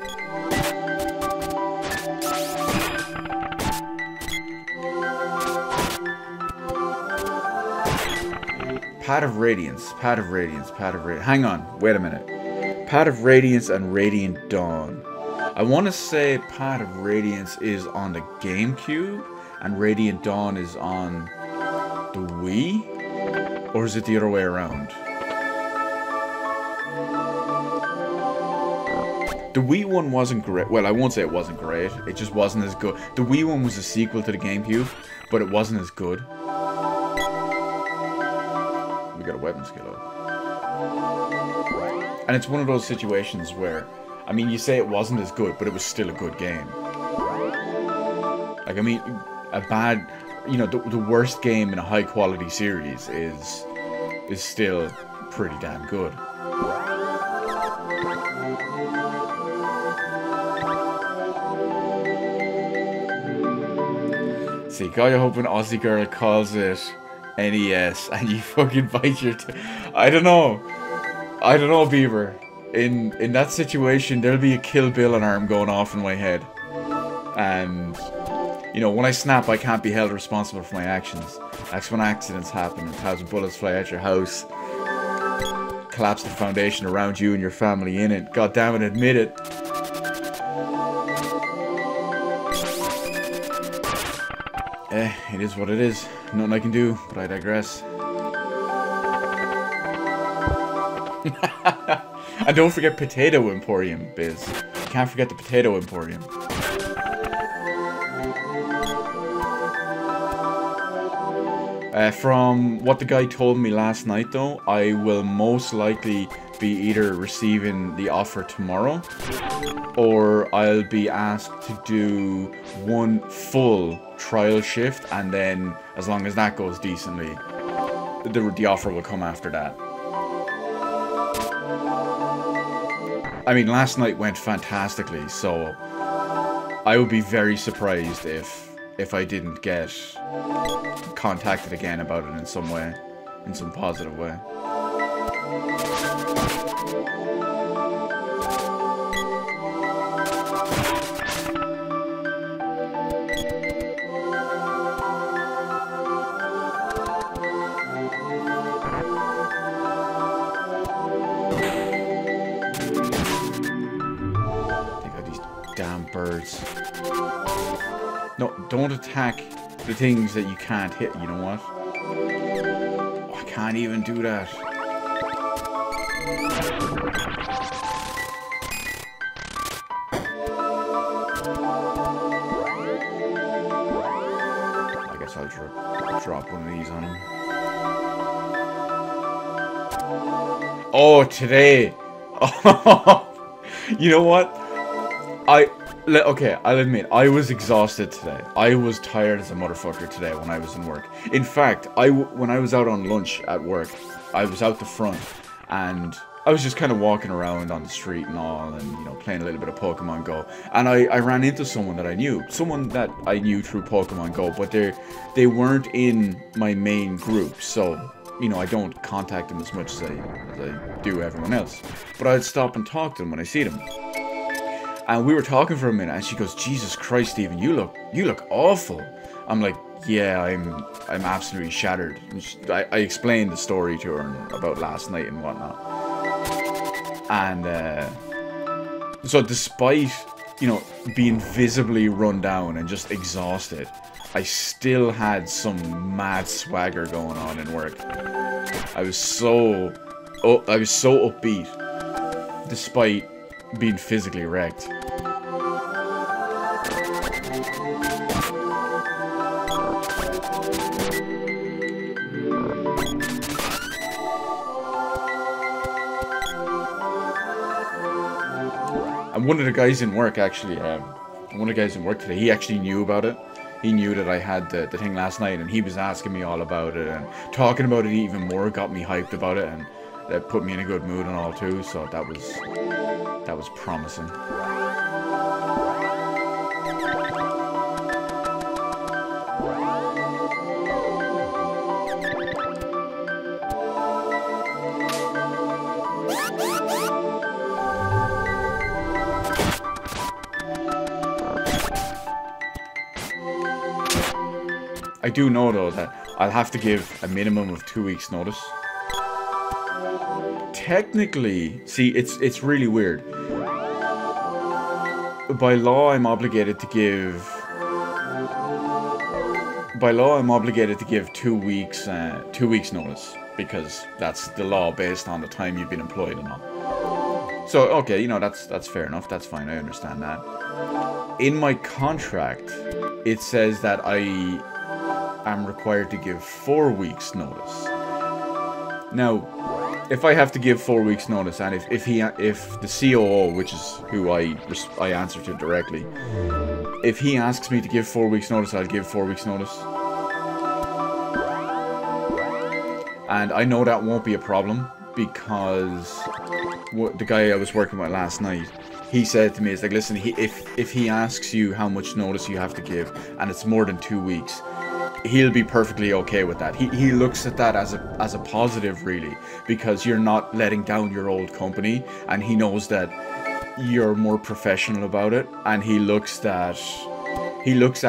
Path of Radiance. Path of Radiance. Path of Radiance. Hang on. Wait a minute. Path of Radiance and Radiant Dawn. I want to say Path of Radiance is on the GameCube and Radiant Dawn is on the Wii? Or is it the other way around? The Wii one wasn't great. Well, I won't say it wasn't great. It just wasn't as good. The Wii one was a sequel to the GameCube, but it wasn't as good. We got a weapon skill up. And it's one of those situations where, I mean, you say it wasn't as good, but it was still a good game. Like, I mean, a bad, you know, the worst game in a high quality series is still pretty damn good. See, God, you're hoping Aussie Girl calls it NES and you fucking bite your I don't know, Beaver. In that situation, there'll be a Kill Bill alarm going off in my head. And, you know, when I snap, I can't be held responsible for my actions. That's when accidents happen and 1,000 bullets fly out your house. Collapse the foundation around you and your family in it. God damn it, admit it. It is what it is. Nothing I can do, but I digress. And don't forget Potato Emporium, Biz. You can't forget the Potato Emporium. From what the guy told me last night, though, I will most likely be either receiving the offer tomorrow, or I'll be asked to do one full trial shift, and then, as long as that goes decently, the offer will come after that. I mean, last night went fantastically, so I would be very surprised if I didn't get contacted again about it in some way, in some positive way. Damn birds. No, don't attack the things that you can't hit, you know what? Oh, I can't even do that. I guess I'll drop one of these on him. Oh, today. Oh, you know what? Okay, I'll admit, I was exhausted today. I was tired as a motherfucker today when I was in work. In fact, when I was out on lunch at work, I was out the front, and I was just kind of walking around on the street and all, and, you know, playing a little bit of Pokemon Go. And I ran into someone that I knew. Someone that I knew through Pokemon Go, but they weren't in my main group, so, you know, I don't contact them as much as I do everyone else. But I'd stop and talk to them when I see them. And we were talking for a minute, and she goes, "Jesus Christ, Stephen, you look awful." I'm like, "Yeah, I'm absolutely shattered." And I explained the story to her about last night and whatnot. And so despite, you know, being visibly run down and just exhausted, I still had some mad swagger going on in work. I was so upbeat, despite being physically wrecked. And one of the guys in work actually, today, he actually knew about it. He knew that I had the thing last night, and he was asking me all about it, and talking about it even more got me hyped about it, and that put me in a good mood and all too, so that was promising. I do know though that I'll have to give a minimum of 2 weeks notice. Technically, see, it's really weird. By law, I'm obligated to give 2 weeks, 2 weeks notice, because that's the law based on the time you've been employed and all. So okay, you know, that's fair enough. That's fine. I understand that. In my contract, it says that I am required to give 4 weeks notice. Now, if I have to give 4 weeks notice, and if the COO, which is who I answer to directly, if he asks me to give 4 weeks notice, I'll give 4 weeks notice. And I know that won't be a problem, because the guy I was working with last night, he said to me, it's like, listen, if he asks you how much notice you have to give, and it's more than 2 weeks, he'll be perfectly okay with that. He looks at that as a positive, really, because you're not letting down your old company, and he knows that you're more professional about it, and he looks at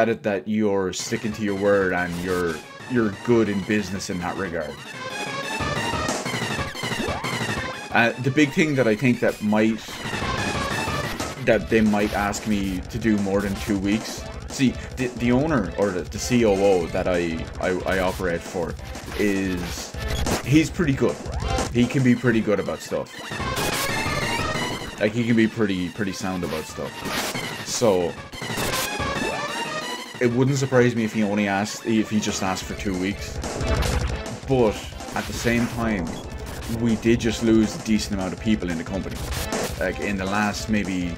it that you're sticking to your word, and you're good in business in that regard. The big thing that I think that they might ask me to do more than 2 weeks. See, the owner, or the COO that I operate for, he's pretty good. He can be pretty good about stuff. Like, he can be pretty sound about stuff. So it wouldn't surprise me if he just asked for 2 weeks. But at the same time, we did just lose a decent amount of people in the company. Like, in the last maybe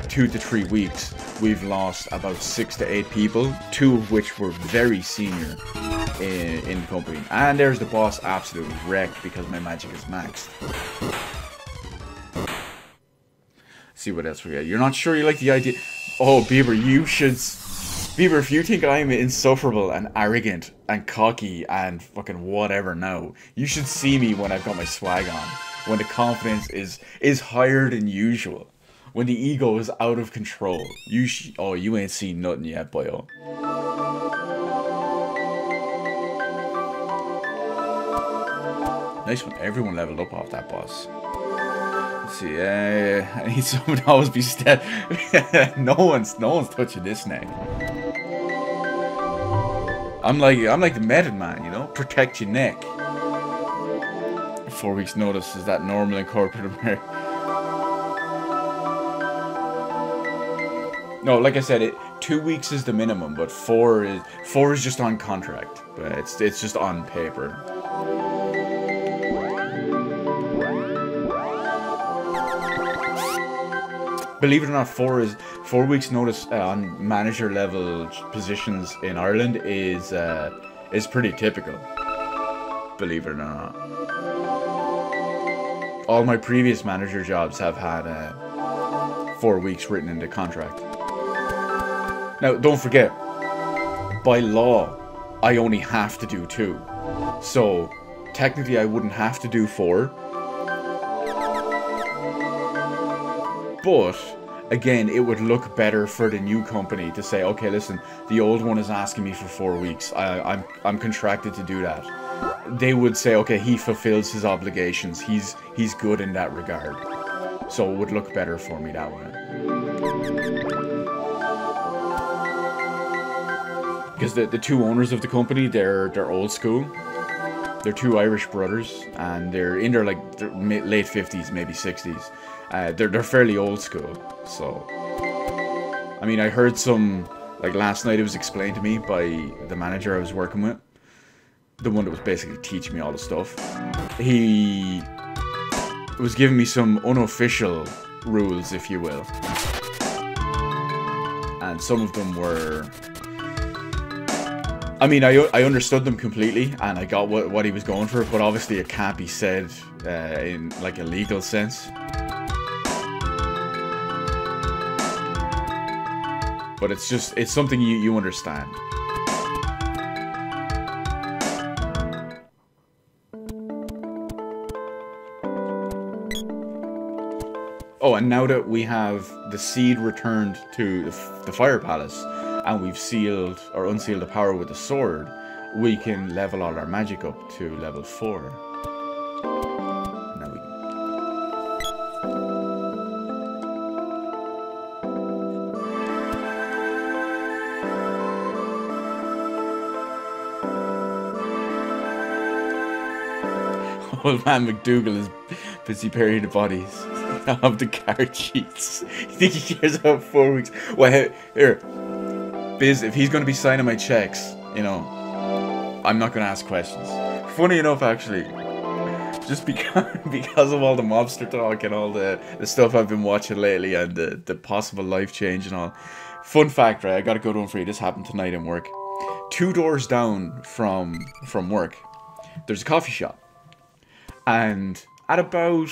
2 to 3 weeks, we've lost about 6 to 8 people, 2 of which were very senior in the company. And there's the boss absolutely wrecked because my magic is maxed. See what else we got. You're not sure you like the idea? Oh, Bieber, Bieber, if you think I'm insufferable and arrogant and cocky and fucking whatever now, you should see me when I've got my swag on. When the confidence is higher than usual. When the ego is out of control. You ain't seen nothing yet, boyo. Nice one. Everyone leveled up off that boss. See, I need someone to always be steady. No one's touching this neck. I'm like the method man, you know? Protect your neck. 4 weeks notice, is that normal in corporate America? No, like I said, 2 weeks is the minimum, but four is just on contract. But it's just on paper. Believe it or not, 4 weeks notice on manager level positions in Ireland is pretty typical. Believe it or not. All my previous manager jobs have had 4 weeks written in the contract. Now, don't forget, by law, I only have to do 2. So, technically I wouldn't have to do 4. But, again, it would look better for the new company to say, okay, listen, the old one is asking me for 4 weeks. I'm contracted to do that. They would say, okay, he fulfills his obligations. He's good in that regard. So it would look better for me that way. Because the 2 owners of the company, they're old school. They're 2 Irish brothers, and they're in their late 50s, maybe 60s. They're fairly old school. So, I mean, I heard some, like last night it was explained to me by the manager I was working with. The one that was basically teaching me all the stuff. He was giving me some unofficial rules, if you will. And some of them were... I mean, I understood them completely, and I got what he was going for, but obviously it can't be said in like a legal sense. But it's something you understand. Oh, and now that we have the seed returned to the Fire Palace, and we've sealed or unsealed the power with the sword, we can level all our magic up to level 4. Now we Old man McDougal is busy burying the bodies of the card sheets. You think he cares about 4 weeks? Well, here, Biz, if he's going to be signing my checks, you know, I'm not going to ask questions. Funny enough, actually, just because of all the mobster talk and all the stuff I've been watching lately and the possible life change and all. Fun fact, right? I got a good one for you. This happened tonight in work. 2 doors down from work, there's a coffee shop. And at about,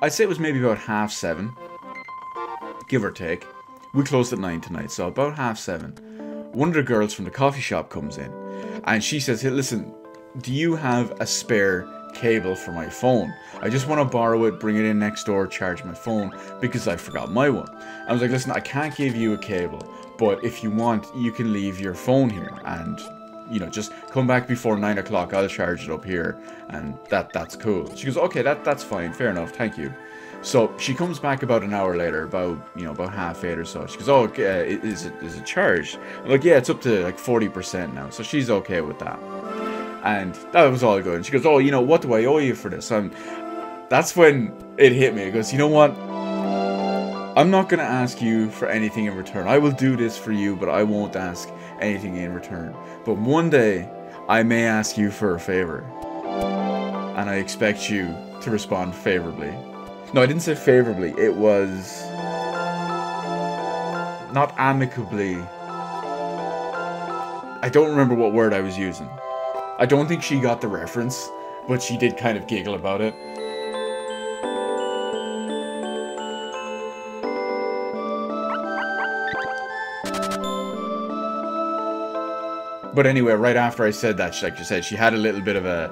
I'd say it was maybe about 7:30, give or take. We closed at 9 tonight, so about 7:30. One of the girls from the coffee shop comes in, and she says, hey, listen, do you have a spare cable for my phone? I just want to borrow it, bring it in next door, charge my phone, because I forgot my one. I was like, listen, I can't give you a cable, but if you want, you can leave your phone here, and you know, just come back before 9 o'clock, I'll charge it up here, and that's cool. She goes, okay, that's fine, fair enough, thank you. So she comes back about an hour later, about 8:30 or so. She goes, oh, is it charged? I'm like, yeah, it's up to like 40% now, so she's okay with that. And that was all good. And she goes, oh, you know, what do I owe you for this? That's when it hit me. It goes, you know what? I'm not going to ask you for anything in return. I will do this for you, but I won't ask anything in return. But one day, I may ask you for a favor. And I expect you to respond favorably. No, I didn't say favorably. It was not amicably. I don't remember what word I was using. I don't think she got the reference, but she did kind of giggle about it. But anyway, right after I said that, like you said, she had a little bit of a,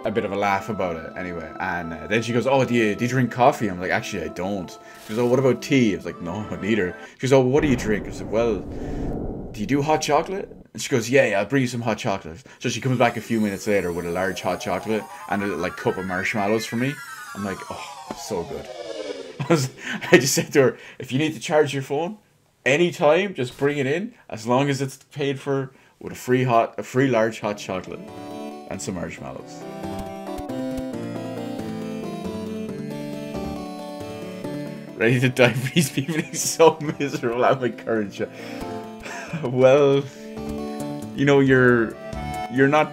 a bit of a laugh about it anyway. And then she goes, oh, do you drink coffee? I'm like, actually, I don't. She goes, oh, what about tea? I was like, no, neither. She goes, oh, what do you drink? I said, well, do you do hot chocolate? And she goes, yeah, I'll bring you some hot chocolate. So she comes back a few minutes later with a large hot chocolate and a like cup of marshmallows for me. I'm like, oh, so good. I just said to her, if you need to charge your phone, anytime, just bring it in, as long as it's paid for with a free large hot chocolate and some marshmallows. Ready to die for these people being so miserable at my current job. Well, you know, you're not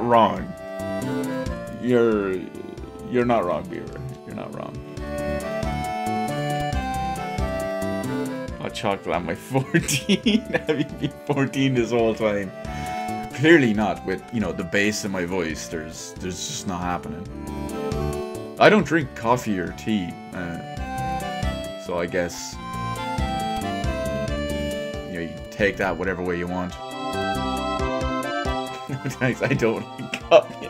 wrong. You're not wrong, Beaver. You're not wrong. Hot chocolate at my 14. Having been 14 this whole time. Clearly not with, you know, the bass in my voice. There's just not happening. I don't drink coffee or tea. So I guess, you know, you take that whatever way you want. No thanks, I don't like coffee.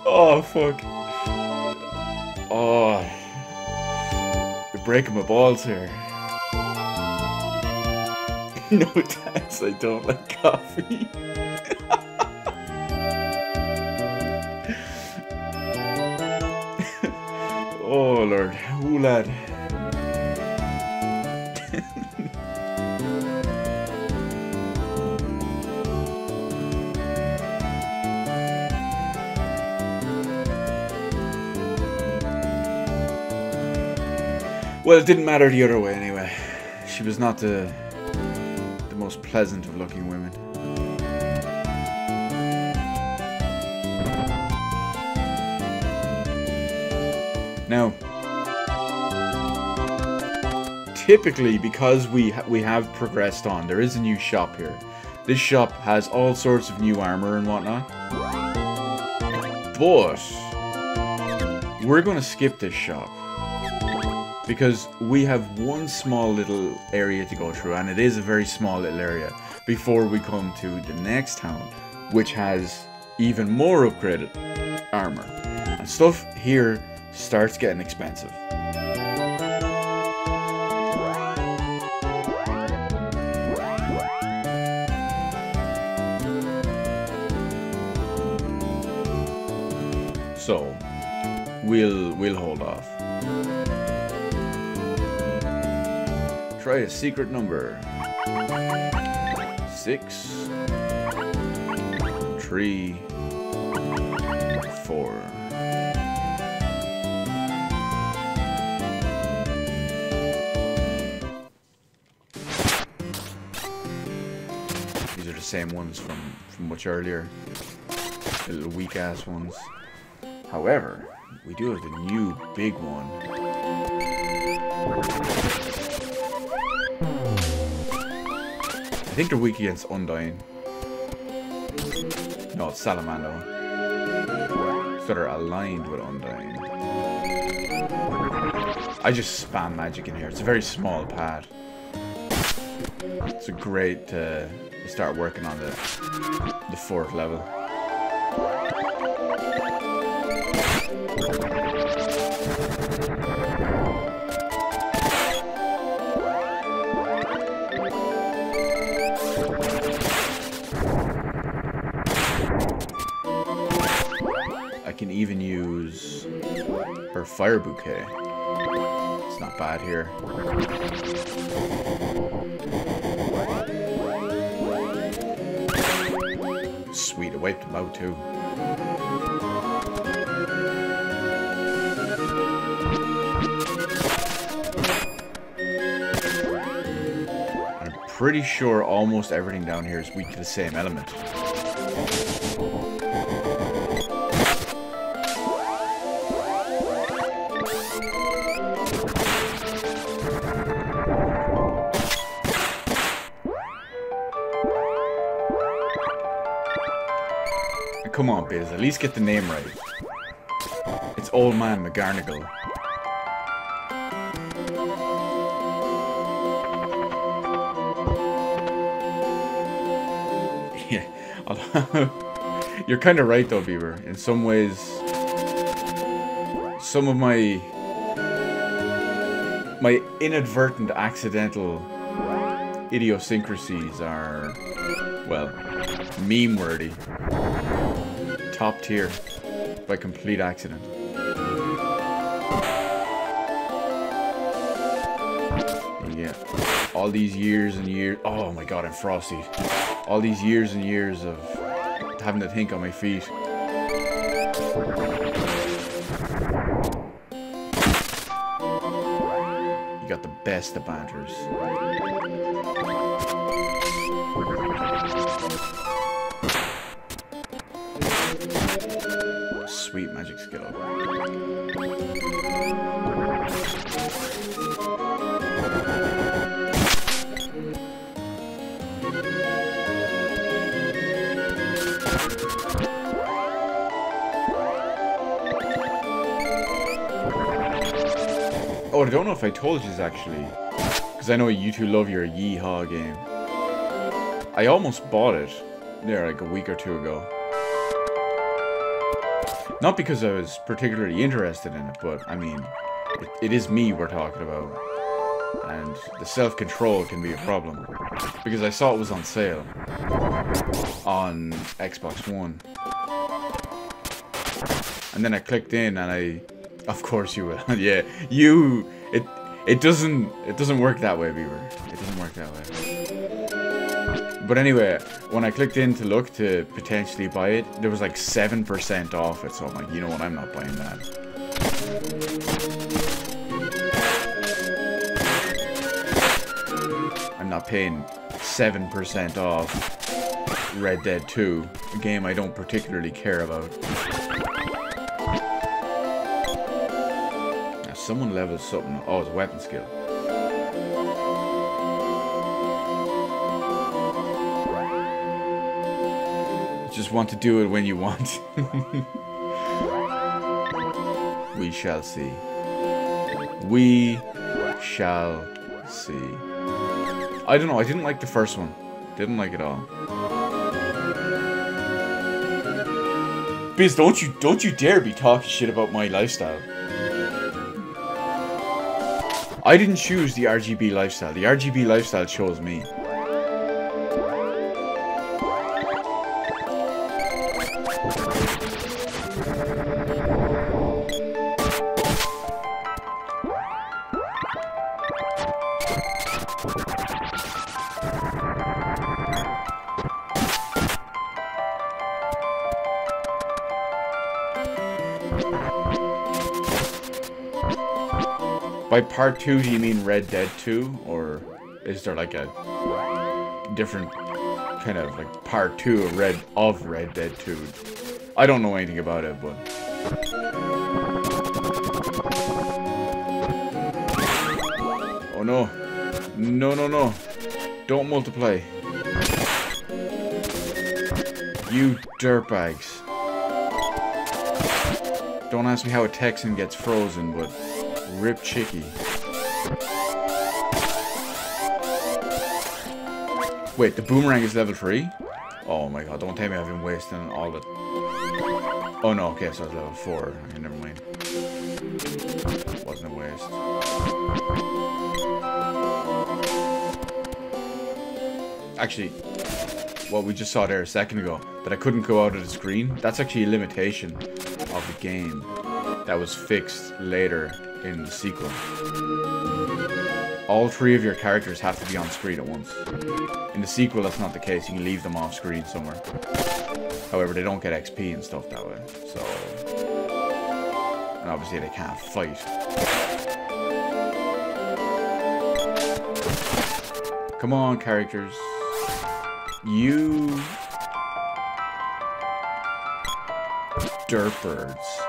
Oh, fuck. Oh. You're breaking my balls here. No thanks, I don't like coffee. Oh Lord, ooh lad. Well, it didn't matter the other way anyway. She was not the most pleasant of looking women. Now, typically, because we have progressed on, there is a new shop here. This shop has all sorts of new armor and whatnot. But we're going to skip this shop because we have one small little area to go through, and it is a very small little area before we come to the next town, which has even more upgraded armor. And stuff here starts getting expensive. So we'll hold off. Try a secret number. 6 3 4. These are the same ones from much earlier. The little weak ass ones. However, we do have the new big one. I think they're weak against Undying. No, it's Salamando. So they're aligned with Undying. I just spam magic in here. It's a very small pad. It's a great to start working on the 4th level. I can even use her fire bouquet. It's not bad here. Sweet, it wiped them out too. I'm pretty sure almost everything down here is weak to the same element. Come on, Biz, at least get the name right. It's Old Man McGarnagle. Yeah, you're kind of right though, Beaver. In some ways, some of my inadvertent, accidental idiosyncrasies are, well, meme-worthy. Top tier. By complete accident. Yeah. All these years and years... Oh my god, I'm frosty. All these years and years of having to think on my feet. You got the best of banters. Sweet magic skill. Oh, I don't know if I told you this actually, because I know you two love your Yeehaw game. I almost bought it there like a week or two ago. Not because I was particularly interested in it, but I mean, it is me we're talking about. And the self-control can be a problem. Because I saw it was on sale on Xbox One. And then I clicked in and I... Of course you will. Yeah, you... It doesn't work that way, Beaver. It doesn't work that way. But anyway, when I clicked in to look to potentially buy it, there was like 7% off it, so I'm like, you know what, I'm not buying that. I'm not paying 7% off Red Dead 2, a game I don't particularly care about. Now, someone levels something. Oh, it's a weapon skill. Just want to do it when you want. We shall see. We shall see. I don't know, I didn't like the first one. Didn't like it all. Biz, don't you dare be talking shit about my lifestyle. I didn't choose the RGB lifestyle. The RGB lifestyle chose me. By part 2, do you mean Red Dead 2? Or is there like a different kind of like part 2 of Red Dead 2? I don't know anything about it, but... Oh no. No, no, no. Don't multiply. You dirtbags. Don't ask me how a Texan gets frozen, but... Rip Chicky. Wait, the boomerang is level 3? Oh my god, don't tell me I've been wasting all the... Oh no, okay, so it's level 4. Okay, never mind. Wasn't a waste. Actually, what we just saw there a second ago, that I couldn't go out of the screen, that's actually a limitation of the game that was fixed later in the sequel. All 3 of your characters have to be on screen at once. In the sequel, that's not the case. You can leave them off screen somewhere. However, they don't get XP and stuff that way. So, and obviously they can't fight. Come on, characters. You dirtbirds.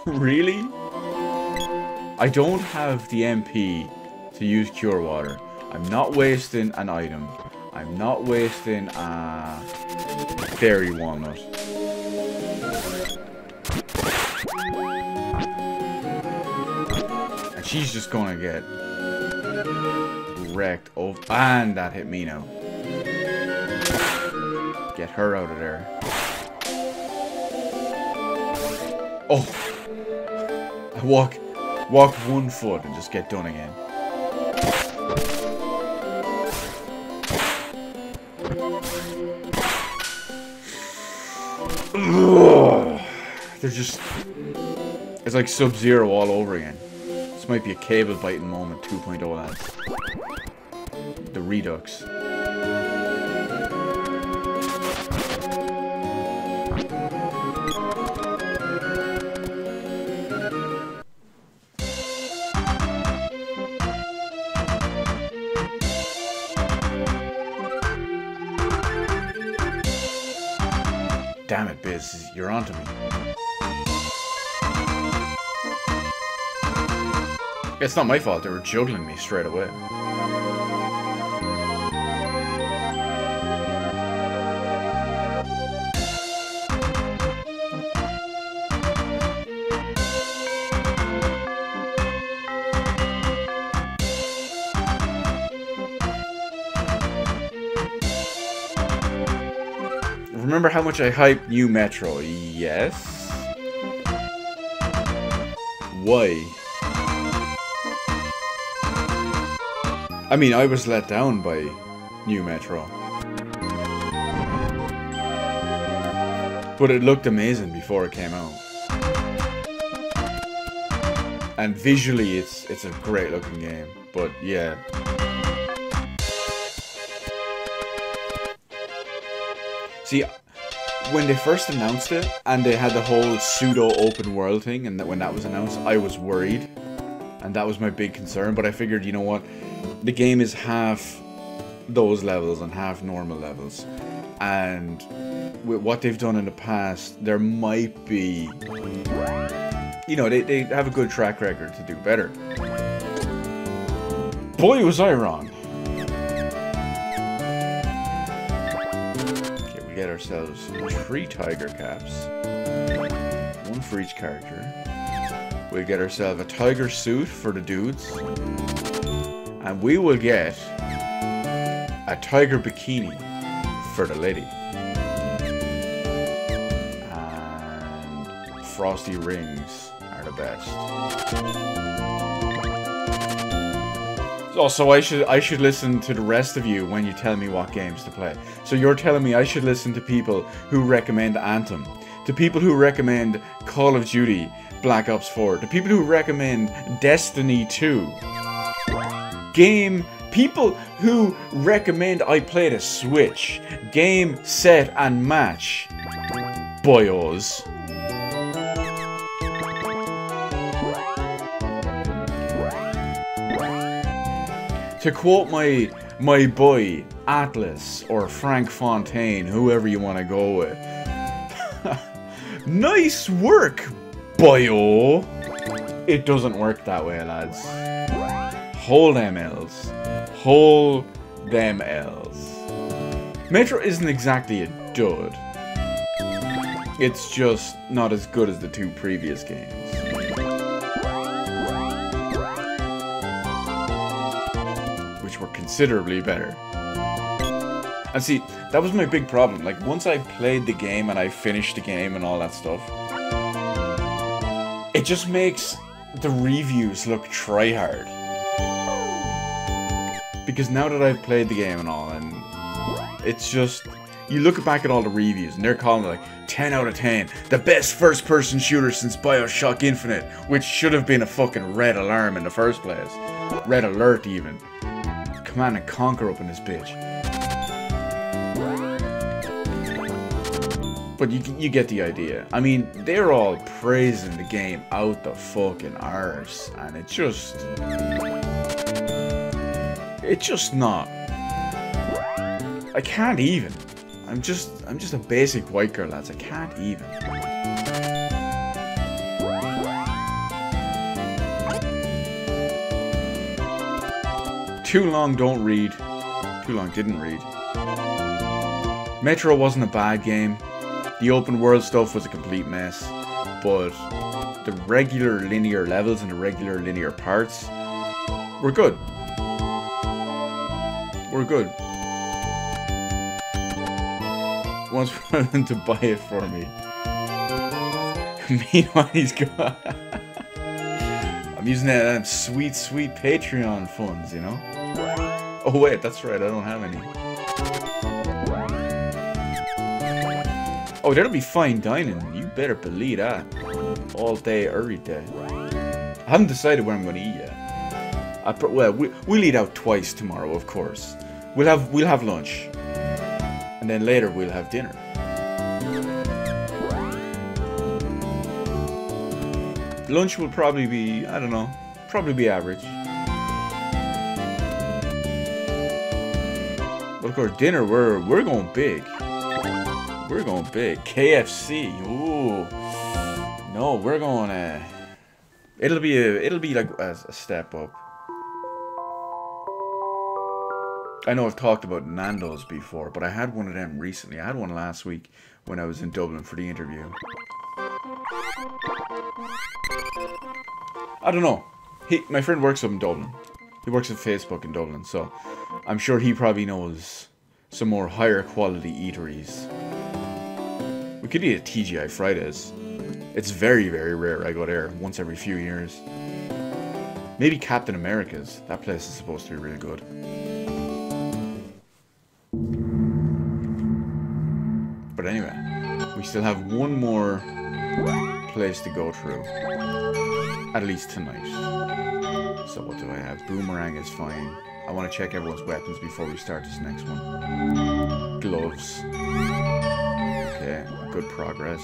Really? I don't have the MP to use Cure Water. I'm not wasting an item. I'm not wasting a Fairy Walnut. And she's just gonna get wrecked. Oh, and that hit me now. Get her out of there. Oh! I walk 1 foot and just get done again. Ugh. They're just... It's like Sub-Zero all over again. This might be a cable biting moment 2.0, lads. The Redux. Damn it, Biz, you're onto me. It's not my fault, they were juggling me straight away. Remember how much I hyped New Metro? Yes? Why? I mean, I was let down by New Metro. But it looked amazing before it came out. And visually, it's a great looking game. But yeah. See, when they first announced it, and they had the whole pseudo open world thing, and when that was announced, I was worried. And that was my big concern, but I figured, you know what? The game is half those levels and half normal levels. And with what they've done in the past, there might be... You know, they have a good track record to do better. Boy, was I wrong. Okay, we get ourselves 3 tiger caps. 1 for each character. We get ourselves a tiger suit for the dudes. And we will get a tiger bikini for the lady. And frosty rings are the best. Also, I should listen to the rest of you when you tell me what games to play. So you're telling me I should listen to people who recommend Anthem, to people who recommend Call of Duty Black Ops 4, to people who recommend Destiny 2. People who recommend I play the Switch. Game, set, and match. Boyos. To quote my boy Atlas or Frank Fontaine, whoever you want to go with. Nice work, boyo. It doesn't work that way, lads. Hold them L's. Hold them L's. Metro isn't exactly a dud. It's just not as good as the 2 previous games. Which were considerably better. And see, that was my big problem. Like, once I played the game and I finished the game and all that stuff, it just makes the reviews look tryhard. Because now that I've played the game and all, and it's just... You look back at all the reviews, and they're calling it like 10 out of 10. The best first-person shooter since Bioshock Infinite, which should have been a fucking red alarm in the first place. Red alert, even. Command and Conquer up in this bitch. But you get the idea. I mean, they're all praising the game out the fucking arse, and it's just not. I can't even. I'm just a basic white girl, lads. I can't even. Too long don't read. Too long didn't read. Metro wasn't a bad game. The open world stuff was a complete mess. But the regular linear levels and the regular linear parts were good. wants them to buy it for me. Meanwhile, he's gone. I'm using that sweet, sweet Patreon funds, you know? Oh wait, that's right, I don't have any. Oh, there'll be fine dining. You better believe that. All day, every day. I haven't decided where I'm going to eat yet. Well, we'll eat out twice tomorrow, of course. We'll have lunch, and then later we'll have dinner. Lunch will probably be, I don't know, probably be average. But of course, dinner we're going big. We're going big. KFC. Ooh. No, we're going. It'll be like a step up. I know I've talked about Nando's before, but I had one of them recently. I had one last week when I was in Dublin for the interview. I don't know. My friend works up in Dublin. He works at Facebook in Dublin, so I'm sure he probably knows some more higher quality eateries. We could eat at TGI Fridays. It's very, very rare I go there once every few years. Maybe Captain America's. That place is supposed to be really good. But anyway, we still have one more place to go through. At least tonight. So what do I have? Boomerang is fine. I want to check everyone's weapons before we start this next one. Gloves. Okay, good progress.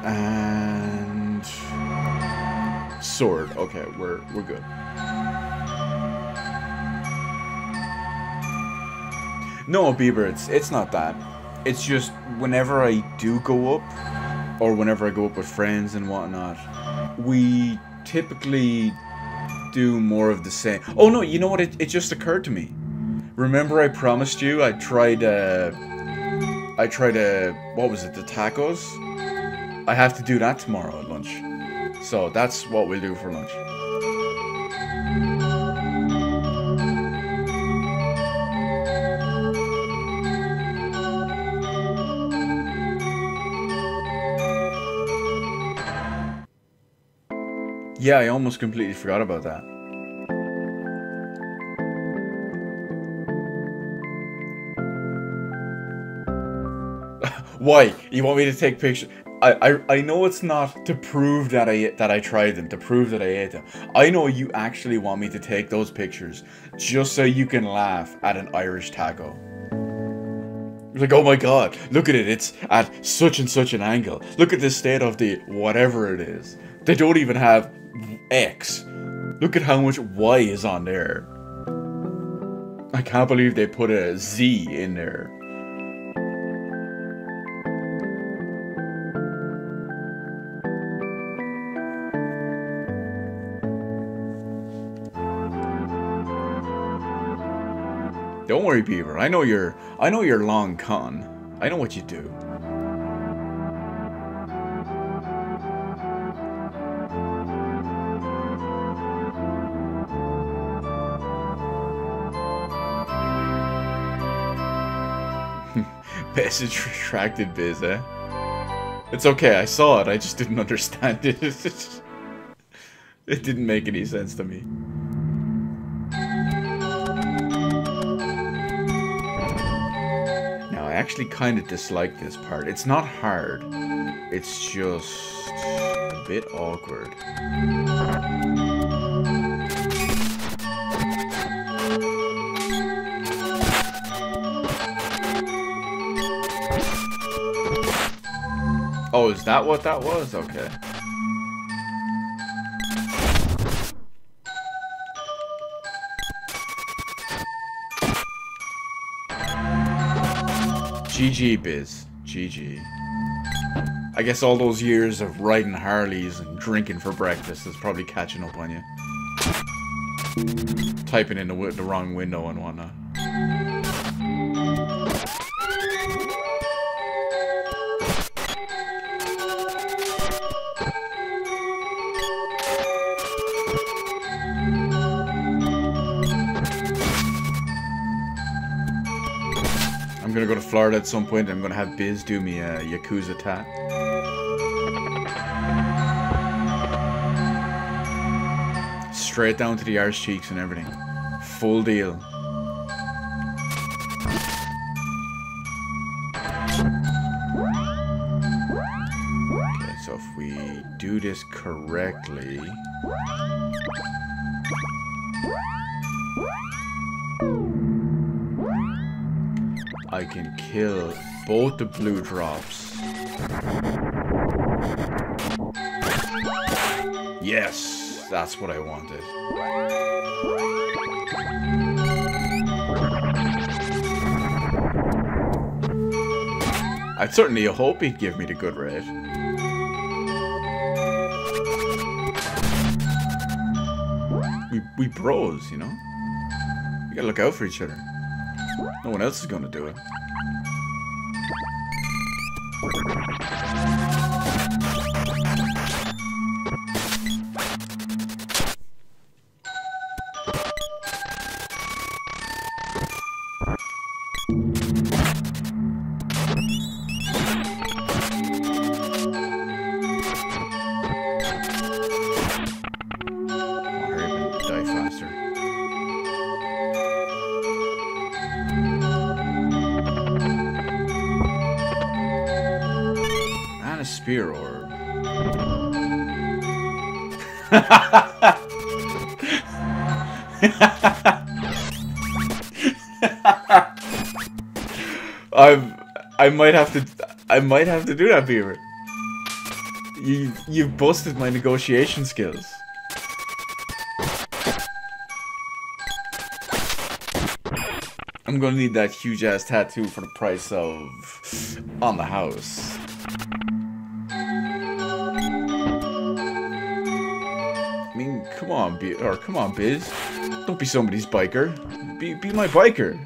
And sword. Okay, we're good. No, Bieber, it's not that. It's just whenever I do go up, or whenever I go up with friends and whatnot, we typically do more of the same. Oh no, you know what? It just occurred to me. Remember I promised you I tried what was it, the tacos? I have to do that tomorrow at lunch. So that's what we'll do for lunch. Yeah, I almost completely forgot about that. Why? You want me to take pictures? I know it's not to prove that I tried them, to prove that I ate them. I know you actually want me to take those pictures just so you can laugh at an Irish taco. You're like, oh my god, look at it, it's at such and such an angle. Look at the state of the whatever it is. They don't even have X. Look at how much Y is on there. I can't believe they put a Z in there. Don't worry, Beaver. I know you're long con. I know what you do. Message retracted, Biz, eh? It's okay, I saw it, I just didn't understand it. It didn't make any sense to me. Now, I actually kind of dislike this part. It's not hard, it's just a bit awkward. Oh, is that what that was? Okay. GG, Biz. GG. I guess all those years of riding Harleys and drinking for breakfast is probably catching up on you. Typing in the wrong window and whatnot. Florida at some point. I'm gonna have Biz do me a Yakuza tat. Straight down to the arse cheeks and everything. Full deal. Okay, so if we do this correctly... I can kill both the blue drops. Yes, that's what I wanted. I'd certainly hope he'd give me the good rate. We bros, you know? We gotta look out for each other. No one else is gonna do it. Spear orb. I might have to do that, Beaver. You've busted my negotiation skills. I'm gonna need that huge ass tattoo for the price of on the house. I mean, come on, come on, Biz. Don't be somebody's biker. Be my biker.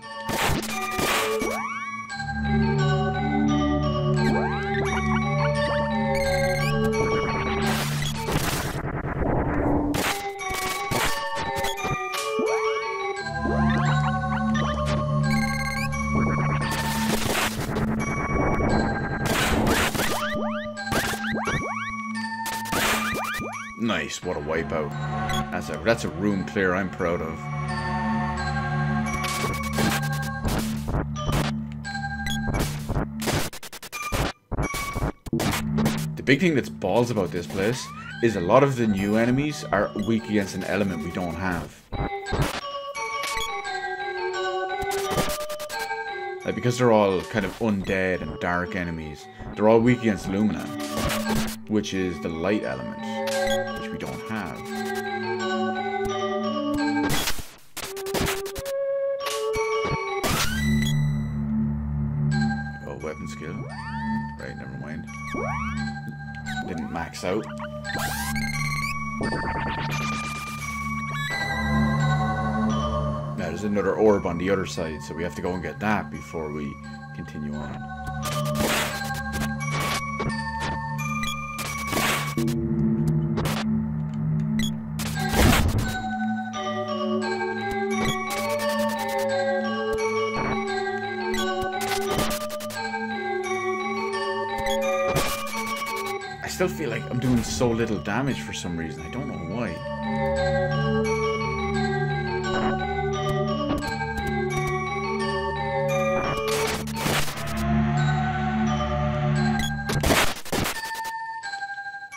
Nice, what a wipeout. That's a room clear I'm proud of. The big thing that's balls about this place is a lot of the new enemies are weak against an element we don't have. Like, because they're all kind of undead and dark enemies, they're all weak against Lumina, which is the light element. Which we don't have. Oh, weapon skill. Right, never mind. Didn't max out. Now there's another orb on the other side, so we have to go and get that before we continue on. I still feel like I'm doing so little damage for some reason. I don't know why.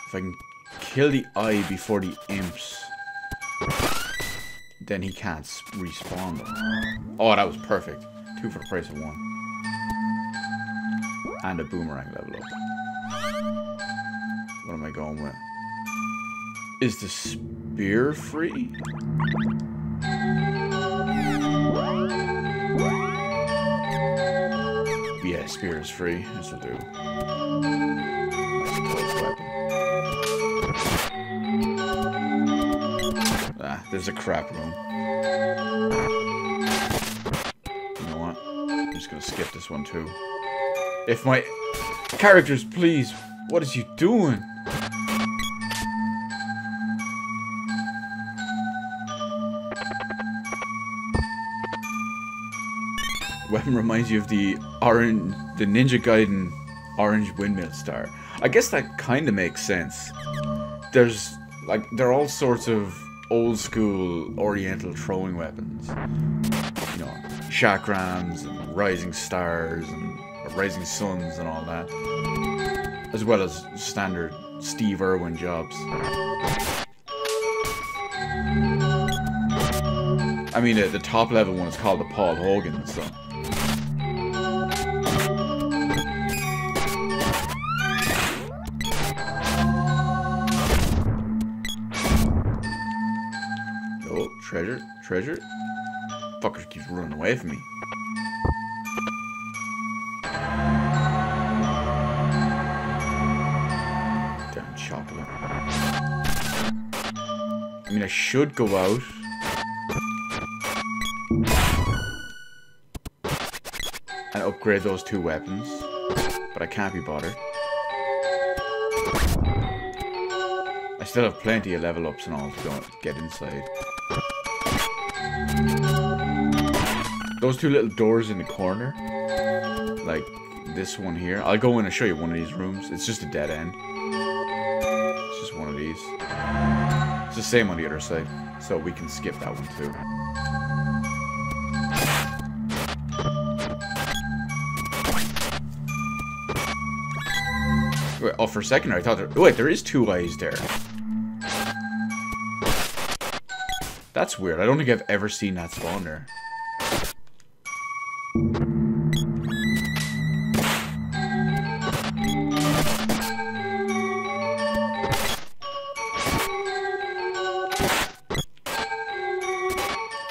If I can kill the eye before the imps, then he can't respawn them. Oh, that was perfect. 2 for the price of 1. And a boomerang level up. What am I going with? Is the spear free? Yeah, spear is free. This'll do. Ah, there's a crap room. You know what? I'm just gonna skip this one too. If my characters, please, what is you doing? weapon reminds you of the Ninja Gaiden orange windmill star. I guess that kind of makes sense. There's, like, there are all sorts of old school oriental throwing weapons. You know, chakrams and rising stars and rising suns and all that. As well as standard Steve Irwin jobs. I mean, the top level one is called the Paul Hogan, so. Oh, treasure, treasure. Fucker keeps running away from me. Damn chocolate. I mean, I should go out. And upgrade those 2 weapons. But I can't be bothered. I still have plenty of level ups and all to go get inside. Those 2 little doors in the corner. Like this one here. I'll go in and show you one of these rooms. It's just a dead end. It's just one of these. It's the same on the other side. So we can skip that one too. Wait, oh, for a second I thought there... Wait, there is 2 eyes there. That's weird. I don't think I've ever seen that spawn there.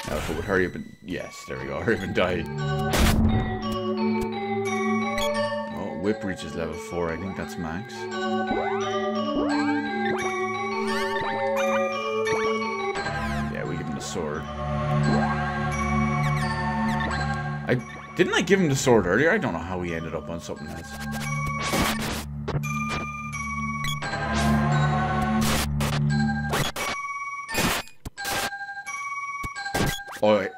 Now if it would hurry up and... Yes, there we go. Hurry up and die. Whip reaches level 4, I think that's max. Yeah, we give him the sword. Didn't I give him the sword earlier? I don't know how he ended up on something else. Oh,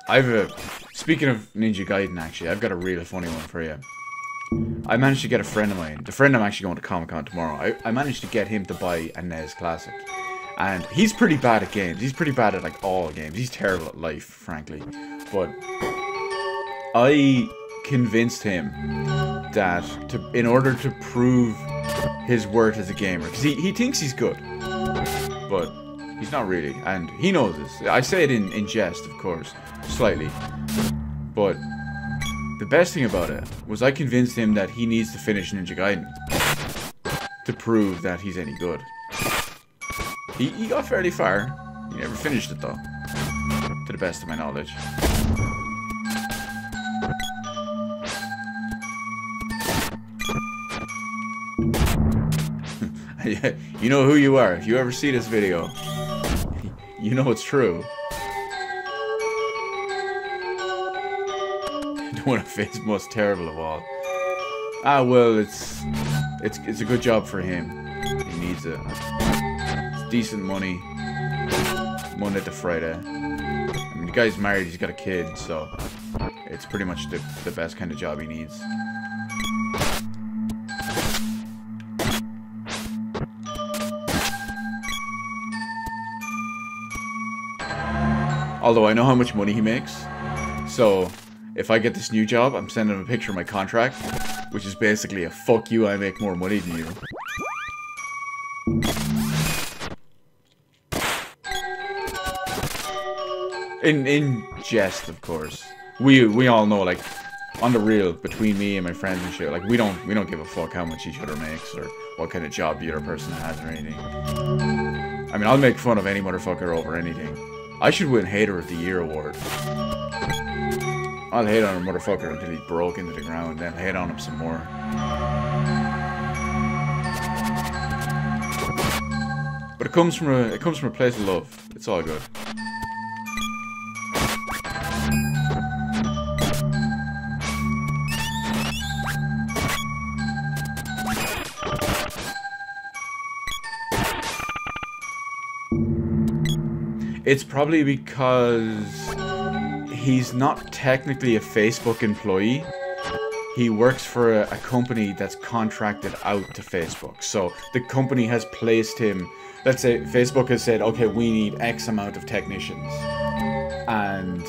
speaking of Ninja Gaiden, actually, I've got a really funny one for you. I managed to get a friend of mine, the friend I'm actually going to Comic-Con tomorrow, I managed to get him to buy a NES Classic. And he's pretty bad at games. He's pretty bad at, like, all games. He's terrible at life, frankly. But I convinced him that in order to prove his worth as a gamer, because he thinks he's good, but he's not really, and he knows this. I say it in jest, of course, slightly, but the best thing about it was I convinced him that he needs to finish Ninja Gaiden to prove that he's any good. He got fairly far. He never finished it though, to the best of my knowledge. You know who you are. If you ever see this video, you know it's true. One of his most terrible of all. Ah, well, it's a good job for him. He needs it. It's decent money, Monday to Friday. I mean, the guy's married. He's got a kid, so it's pretty much the best kind of job he needs. Although I know how much money he makes, so if I get this new job, I'm sending him a picture of my contract, which is basically a fuck you, I make more money than you. In jest, of course. We all know, like, on the real, between me and my friends and shit, like, we don't give a fuck how much each other makes or what kind of job the other person has or anything. I mean, I'll make fun of any motherfucker over anything. I should win Hater of the Year award. I'll hate on a motherfucker until he's broke into the ground, then hate on him some more. But it comes from a place of love. It's all good. It's probably because he's not technically a Facebook employee. He works for a company that's contracted out to Facebook. So the company has placed him, let's say Facebook has said, okay, we need X amount of technicians. And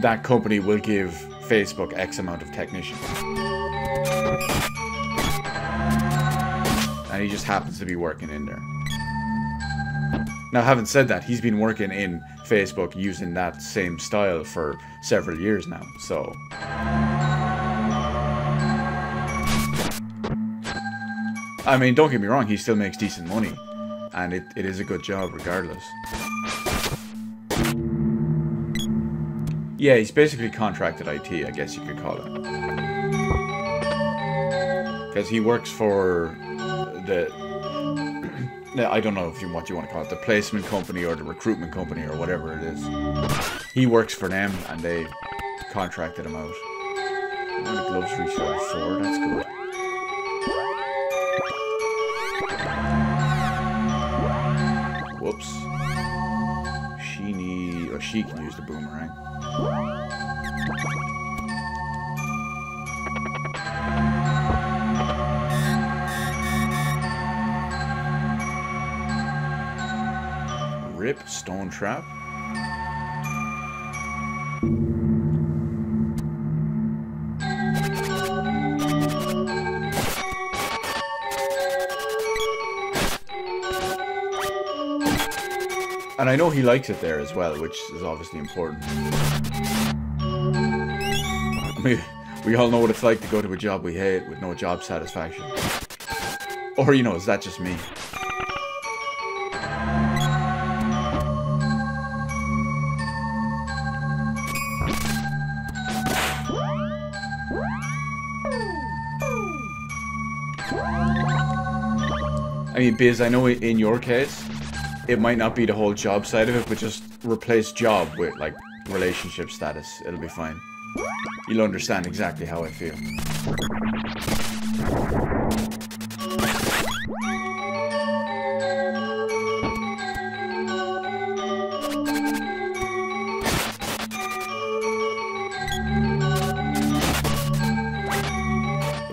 that company will give Facebook X amount of technicians. And he just happens to be working in there. Now, having said that, he's been working in Facebook using that same style for several years now, so... I mean, don't get me wrong, he still makes decent money. And it is a good job regardless. Yeah, he's basically contracted IT, I guess you could call it. Because he works for the... I don't know what you want to call it, the placement company or the recruitment company or whatever it is. He works for them and they contracted him out. Oh, the gloves reach level 4, that's good. Whoops. She can use the boomerang. Rip, stone trap. And I know he likes it there as well, which is obviously important. We all know what it's like to go to a job we hate with no job satisfaction. Or, you know, is that just me? I mean, Biz, I know in your case, it might not be the whole job side of it, but just replace job with, like, relationship status. It'll be fine. You'll understand exactly how I feel.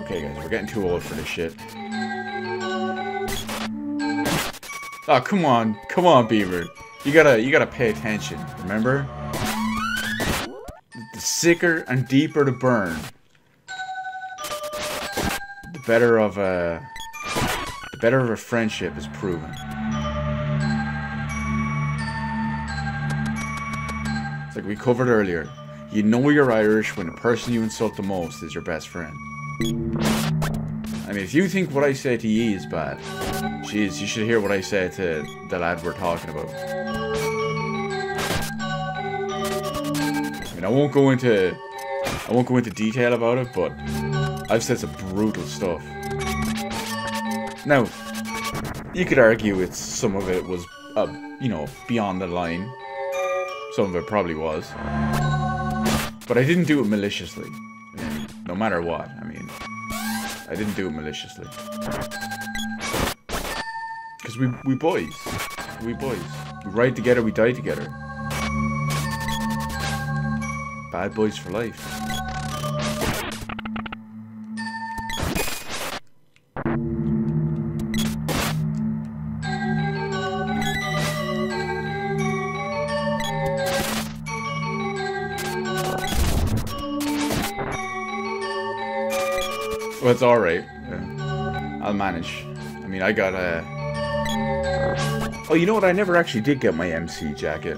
Okay, guys, we're getting too old for this shit. Oh, come on, Beaver. You gotta pay attention. Remember? The sicker and deeper the burn, the better of a friendship is proven. It's like we covered earlier. You know you're Irish when the person you insult the most is your best friend. I mean, if you think what I say to ye is bad, jeez, you should hear what I say to the lad we're talking about. I mean, I won't go into detail about it, but I've said some brutal stuff. Now, you could argue some of it was, you know, beyond the line. Some of it probably was. But I didn't do it maliciously. No matter what, I mean, I didn't do it maliciously. Because we boys. We boys. We ride together, we die together. Bad boys for life. Well, it's alright. Yeah. I'll manage. I mean, I got a... Oh, you know what? I never actually did get my MC jacket.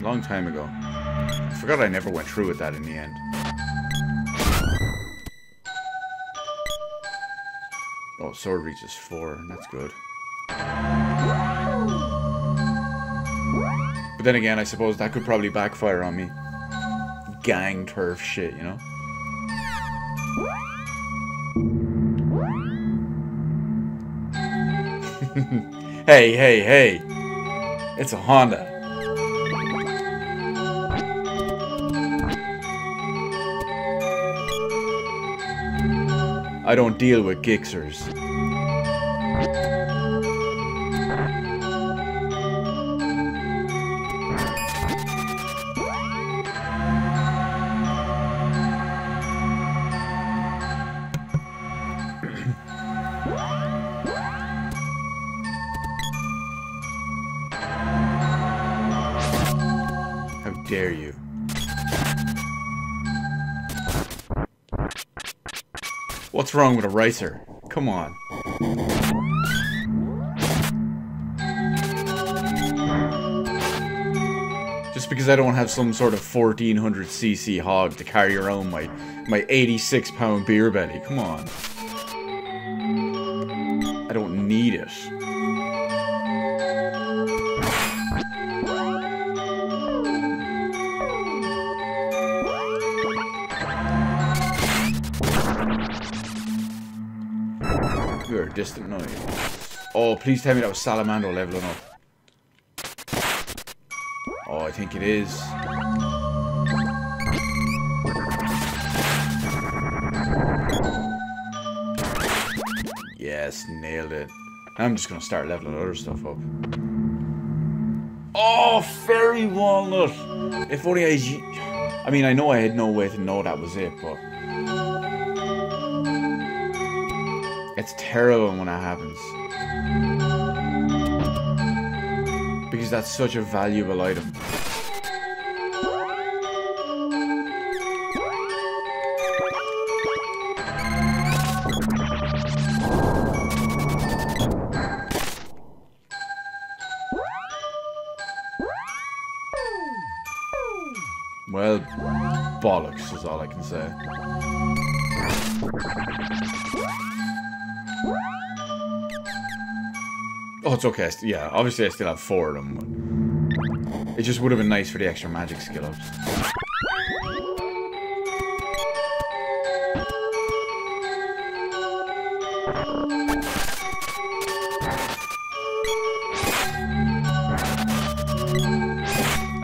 Long time ago. I forgot I never went through with that in the end. Oh, sword reaches 4, and that's good. But then again, I suppose that could probably backfire on me. Gang turf shit, you know? Hey, hey, hey! It's a Honda. I don't deal with Gixxers. dare you? What's wrong with a ricer? Come on. Just because I don't have some sort of 1400cc hog to carry around my 86-pound beer belly. Come on. I don't need it. You're a distant noise. Oh, please tell me that was Salamando leveling up. Oh, I think it is. Yes, nailed it. I'm just gonna start leveling other stuff up. Oh, fairy walnut! If only I mean, I know I had no way to know that was it, but... It's terrible when that happens. Because that's such a valuable item. Well, bollocks is all I can say. Oh, it's okay. Yeah, obviously I still have 4 of them. But it just would have been nice for the extra magic skill ups.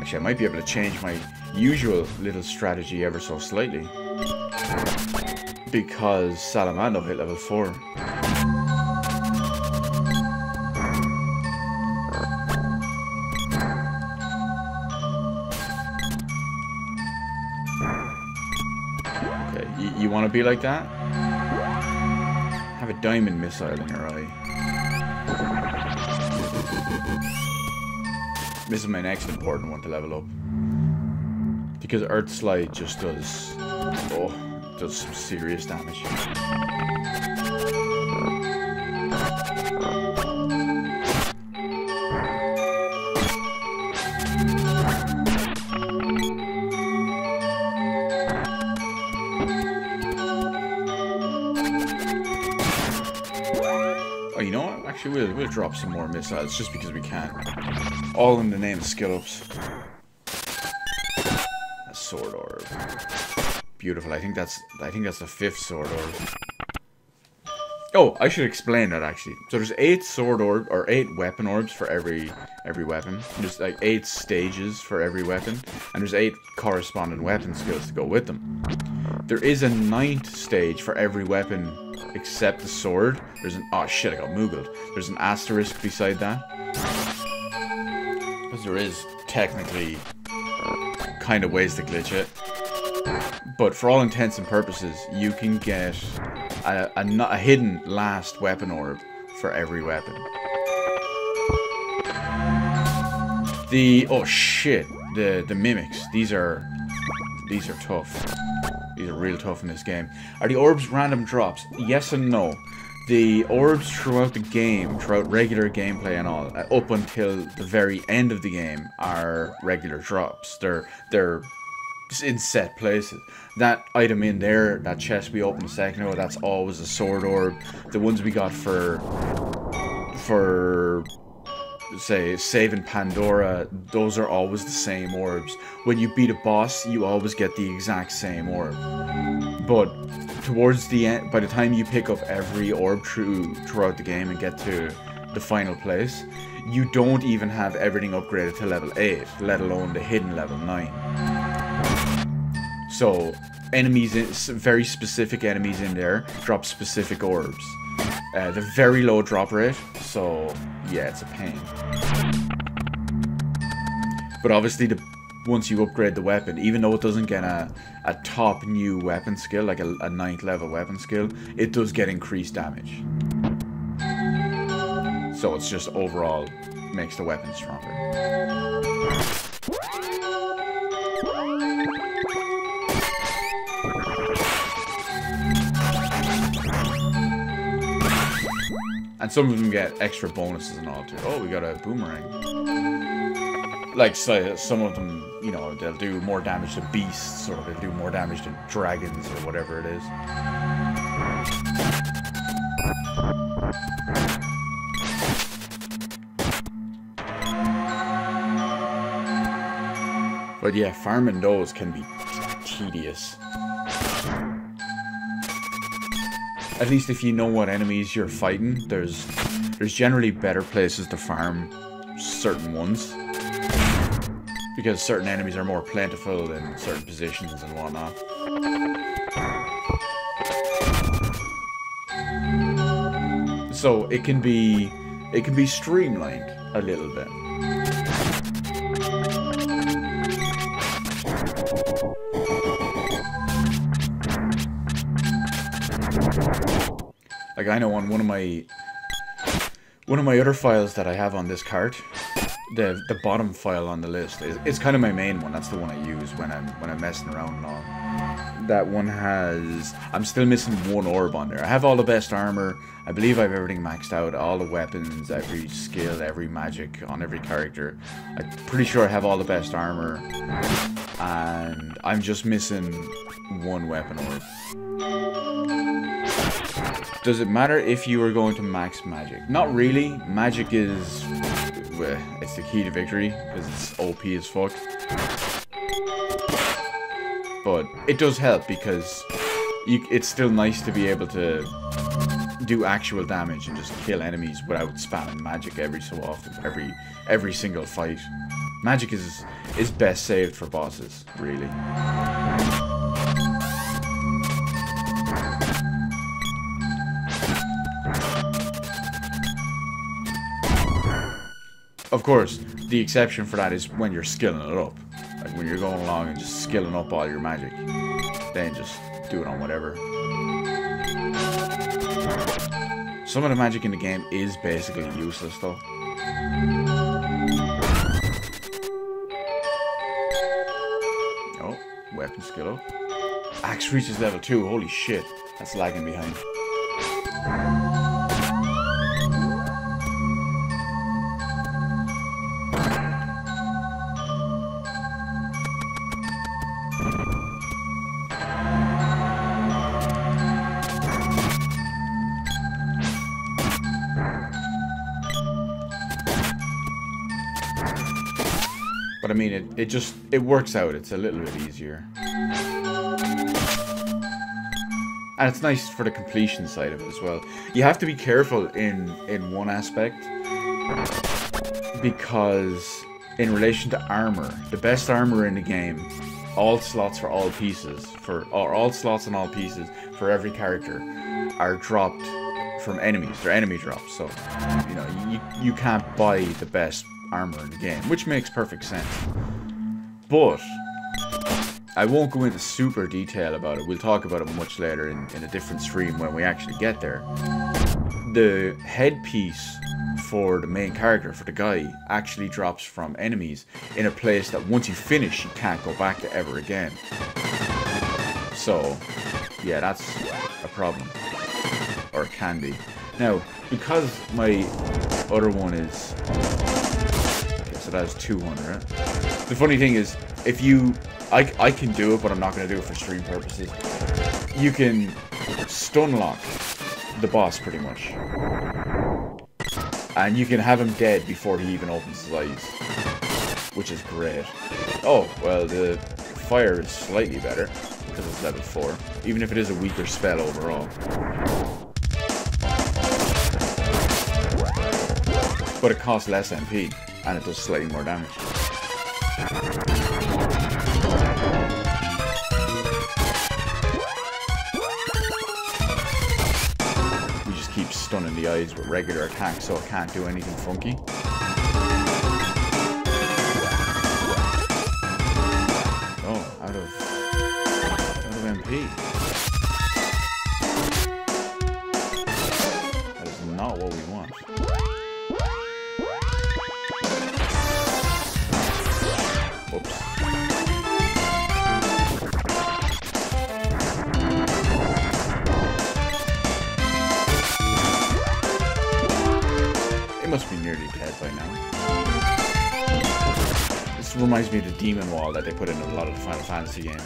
Actually, I might be able to change my usual little strategy ever so slightly. Because Salamando hit level 4. You want to be like that? Have a diamond missile in your eye. This is my next important one to level up. Because Earth Slide just does... Oh, does some serious damage. Oh, you know what? Actually, we'll drop some more missiles just because we can. All in the name of skill ups. A sword orb. Beautiful. I think that's the 5th sword orb. Oh, I should explain that actually. So there's 8 sword orb or 8 weapon orbs for every weapon. There's like 8 stages for every weapon, and there's 8 corresponding weapon skills to go with them. There is a 9th stage for every weapon except the sword. There's an... Oh shit, I got moogled. There's an asterisk beside that. Because there is technically kind of ways to glitch it. But for all intents and purposes, you can get a hidden last weapon orb for every weapon. Oh shit, the mimics. These are tough. These are real tough in this game. Are the orbs random drops? Yes and no. The orbs throughout the game, throughout regular gameplay and all, up until the very end of the game, are regular drops. They're in set places. That item in there, that chest we opened a second ago, that's always a sword orb. The ones we got for say, saving Pandora, those are always the same orbs. When you beat a boss, you always get the exact same orb. But towards the end, by the time you pick up every orb throughout the game and get to the final place, you don't even have everything upgraded to level 8, let alone the hidden level 9. So, very specific enemies in there drop specific orbs. They're very low drop rate, so yeah, it's a pain. But obviously, once you upgrade the weapon, even though it doesn't get a top new weapon skill, like a 9th level weapon skill, it does get increased damage. So it's just overall makes the weapon stronger. And some of them get extra bonuses and all too. Oh, we got a boomerang. Like, so, some of them, you know, they'll do more damage to beasts, or they'll do more damage to dragons, or whatever it is. But yeah, farming those can be tedious. At least if you know what enemies you're fighting, there's generally better places to farm certain ones. Because certain enemies are more plentiful in certain positions and whatnot. So it can be streamlined a little bit. Like, I know on one of my other files that I have on this cart, the bottom file on the list it's kind of my main one. That's the one I use when I'm messing around and all. That one has, I'm still missing one orb on there. I have all the best armor. I believe I have everything maxed out, all the weapons, every skill, every magic on every character. I'm pretty sure I have all the best armor, and I'm just missing one weapon orb. Does it matter if you are going to max magic? Not really. Magic is, it's the key to victory, because it's OP as fuck. But it does help, because it's still nice to be able to do actual damage and just kill enemies without spamming magic every so often, every single fight. Magic is best saved for bosses, really. Of course, the exception for that is when you're skilling it up. Like when you're going along and just skilling up all your magic. Then just do it on whatever. Some of the magic in the game is basically useless though. Oh, weapon skill up. Axe reaches level 2, holy shit. That's lagging behind. But I mean, it works out. It's a little bit easier. And it's nice for the completion side of it as well. You have to be careful in one aspect. Because in relation to armor, the best armor in the game, all slots for all pieces, or all slots and all pieces for every character are dropped from enemies. They're enemy drops. So, you know, you can't buy the best armor in the game, which makes perfect sense. But I won't go into super detail about it. We'll talk about it much later in a different stream when we actually get there. The headpiece for the main character, for the guy, actually drops from enemies in a place that once you finish, you can't go back to ever again. So, yeah, that's a problem. Or it can be. Now, because my other one is... So that's 200, right? The funny thing is, if you... I can do it, but I'm not going to do it for stream purposes. You can stun lock the boss, pretty much. And you can have him dead before he even opens his eyes. Which is great. Oh, well, the fire is slightly better, because it's level 4. Even if it is a weaker spell overall. But it costs less MP. And it does slightly more damage. We just keep stunning the eyes with regular attacks so it can't do anything funky. Oh, out of MP. That is not what we want. must be nearly dead by now. This reminds me of the demon wall that they put in a lot of the Final Fantasy games.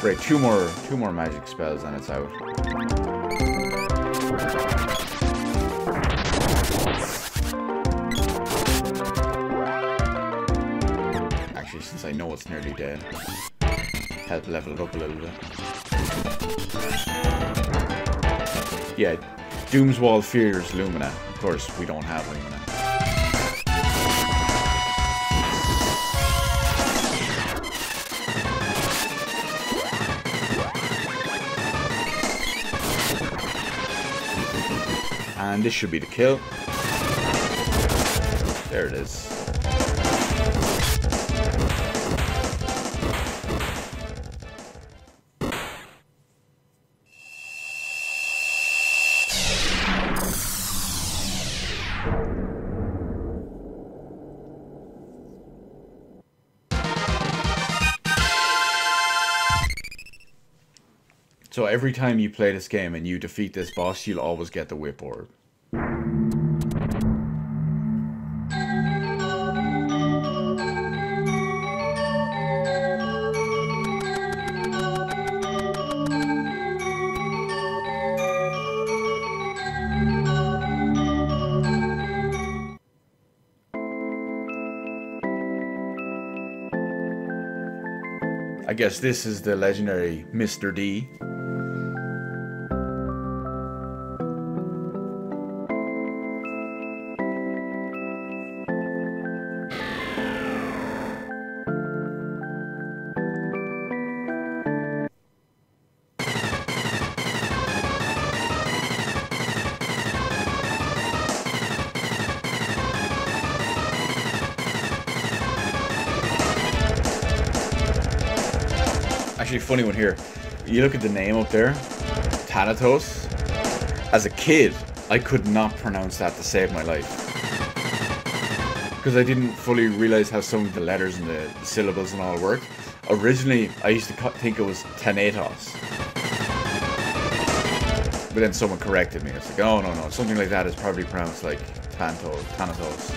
Right, two more magic spells and it's out. Actually, since I know it's nearly dead, help level it up a little bit. Yeah, Doom's Wall fears Lumina. Of course, we don't have Lumina. And this should be the kill. There it is. So every time you play this game and you defeat this boss, you'll always get the whip orb. I guess this is the legendary Mr. D. Actually, funny one here. You look at the name up there, Thanatos. As a kid, I could not pronounce that to save my life. Because I didn't fully realize how some of the letters and the syllables and all worked. Originally, I used to think it was Thanatos. But then someone corrected me. It's like, oh no, something like that is probably pronounced like Thanatos.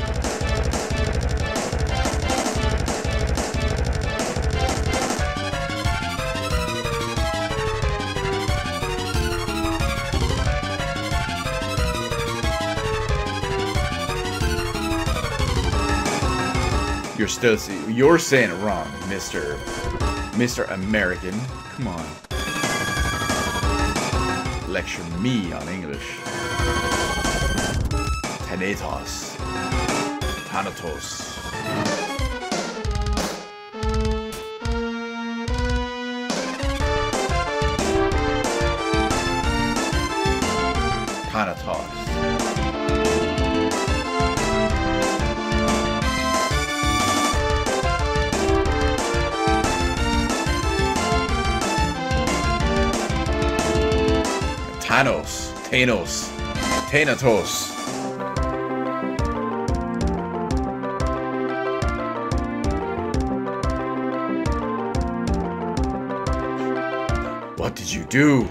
You're saying it wrong, Mr. American. Come on. Lecture me on English. Thanatos. Thanatos. Thanatos. Thanatos. What did you do?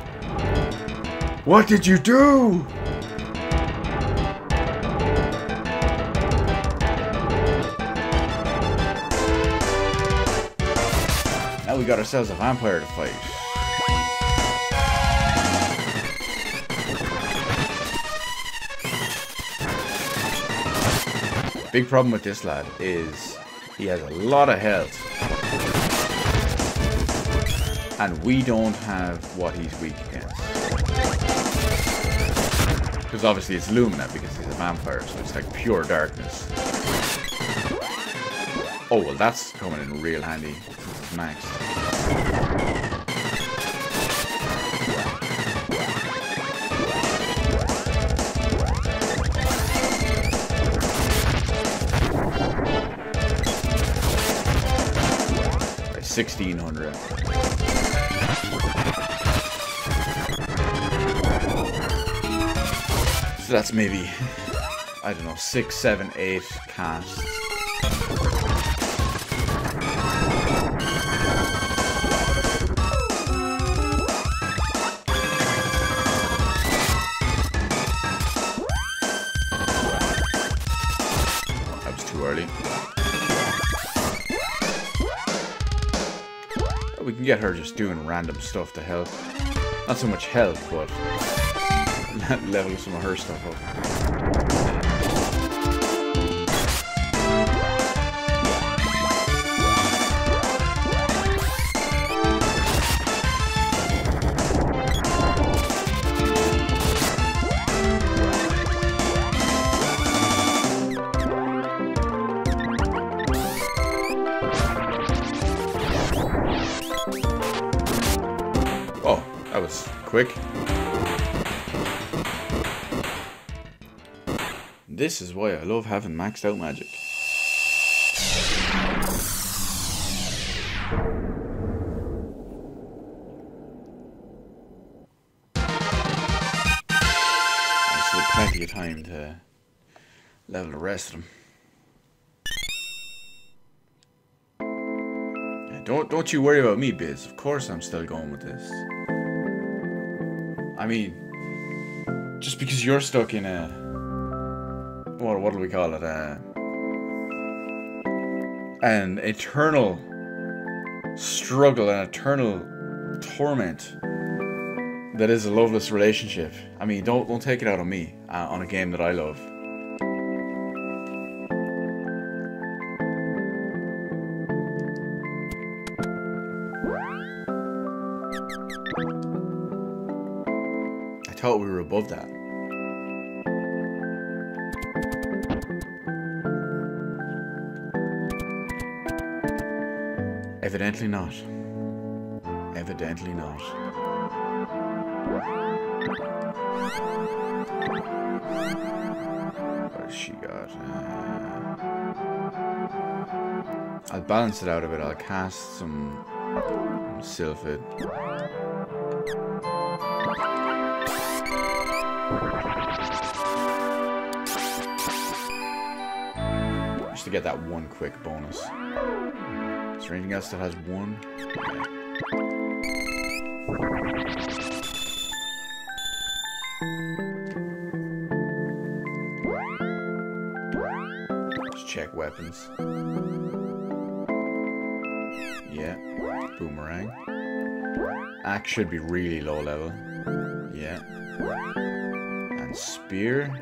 What did you do? Now we got ourselves a vampire to fight. Big problem with this lad is he has a lot of health. And we don't have what he's weak against. Because obviously it's Lumina because he's a vampire, so it's like pure darkness. Oh, well that's coming in real handy. This is maxed. By 1600. So that's maybe, I don't know, 6, 7, 8 casts. can get her just doing random stuff to help. Not so much help, but level some of her stuff up. Oh, that was quick. This is why I love having maxed out magic. There's still plenty of time to level the rest of them. Don't you worry about me, Biz. Of course I'm still going with this. I mean, just because you're stuck in a... what do we call it? An eternal struggle, an eternal torment that is a loveless relationship. I mean, don't take it out on me, on a game that I love. I thought we were above that. Evidently not. Evidently not. What has she got? I'll balance it out a bit. I'll cast some Sylphid. Just to get that one quick bonus. Is there anything else that has one? Yeah. Just check weapons. Yeah. Boomerang. Axe should be really low level. Yeah. And spear.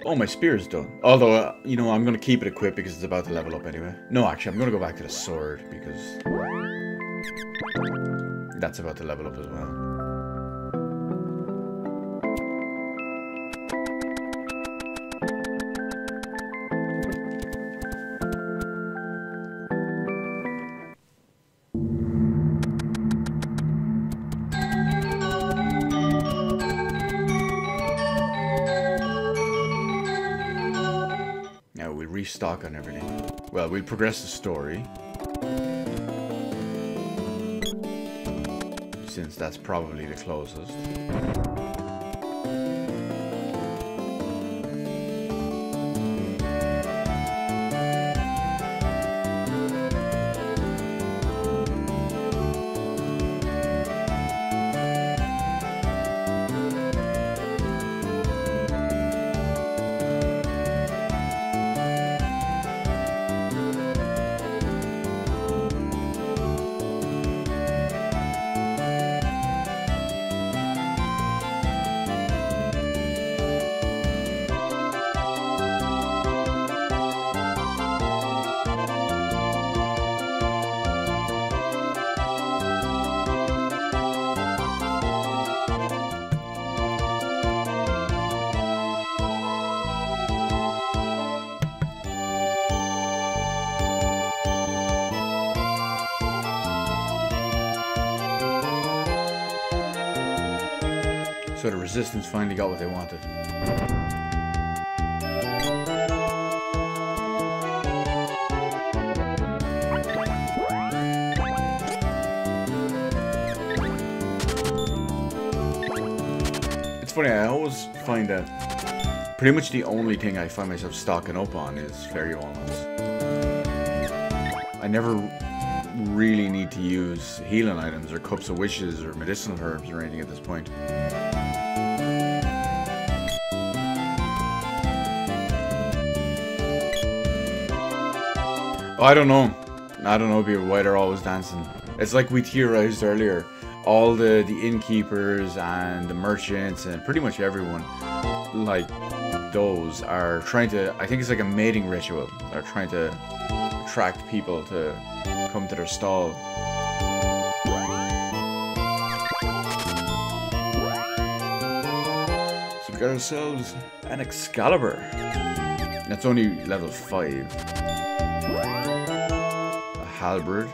Oh, my spear is done. Although, you know, I'm going to keep it equipped because it's about to level up anyway. No, actually, I'm going to go back to the sword because that's about to level up as well. Restock on everything. Well, we'll progress the story, since that's probably the closest. So the Resistance finally got what they wanted. It's funny, I always find that pretty much the only thing I find myself stocking up on is Fairy Walnuts. I never really need to use healing items or Cups of Wishes or medicinal herbs or anything at this point. I don't know. I don't know why they're always dancing. It's like we theorized earlier. All the innkeepers and the merchants and pretty much everyone, like, those are trying to, I think it's like a mating ritual. They're trying to attract people to come to their stall. So we got ourselves an Excalibur. That's only level 5. A Halberd.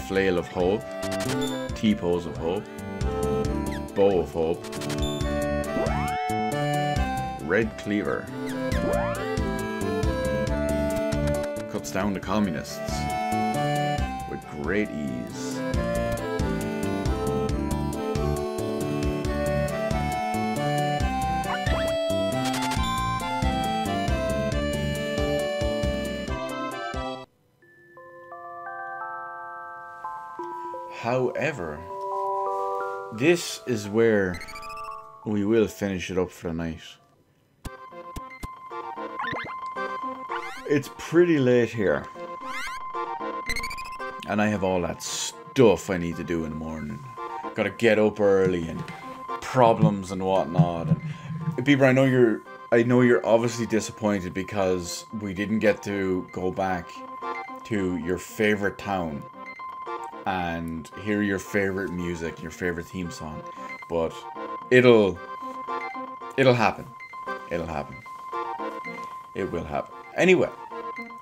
Flail of Hope. T-Pose of Hope. Bow of Hope. Red Cleaver. Cuts down the communists with great ease. However, this is where we will finish it up for the night. It's pretty late here, and I have all that stuff I need to do in the morning. Gotta get up early and problems and whatnot. And people, I know you're obviously disappointed because we didn't get to go back to your favorite town and hear your favorite music, your favorite theme song, but it'll happen. It'll happen. It will happen. Anyway,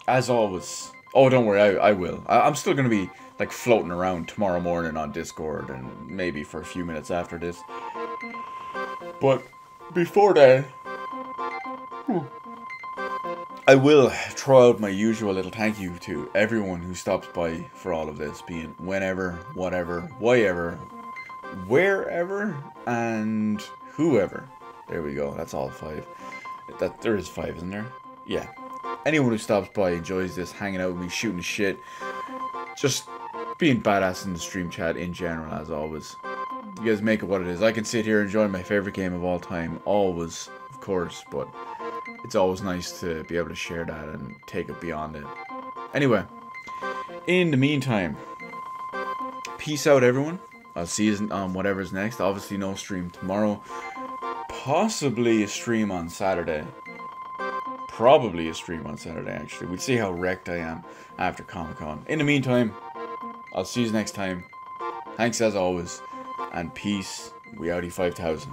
as always, oh, don't worry, I will. I'm still gonna be like floating around tomorrow morning on Discord and maybe for a few minutes after this. But before that, I will throw out my usual little thank you to everyone who stops by for all of this, being whenever, whatever, whyever, wherever, and whoever. There we go, that's all 5. There is 5, isn't there? Yeah. Anyone who stops by, enjoys this, hanging out with me, shooting shit, just being badass in the stream chat in general, as always. You guys make it what it is. I can sit here enjoying my favorite game of all time, always, of course, but it's always nice to be able to share that and take it beyond it. Anyway, in the meantime, peace out, everyone. I'll see you on whatever's next. Obviously, no stream tomorrow. Possibly a stream on Saturday. Probably a stream on Saturday, actually. We'll see how wrecked I am after Comic-Con. In the meantime, I'll see you next time. Thanks as always, and peace. We outie 5000.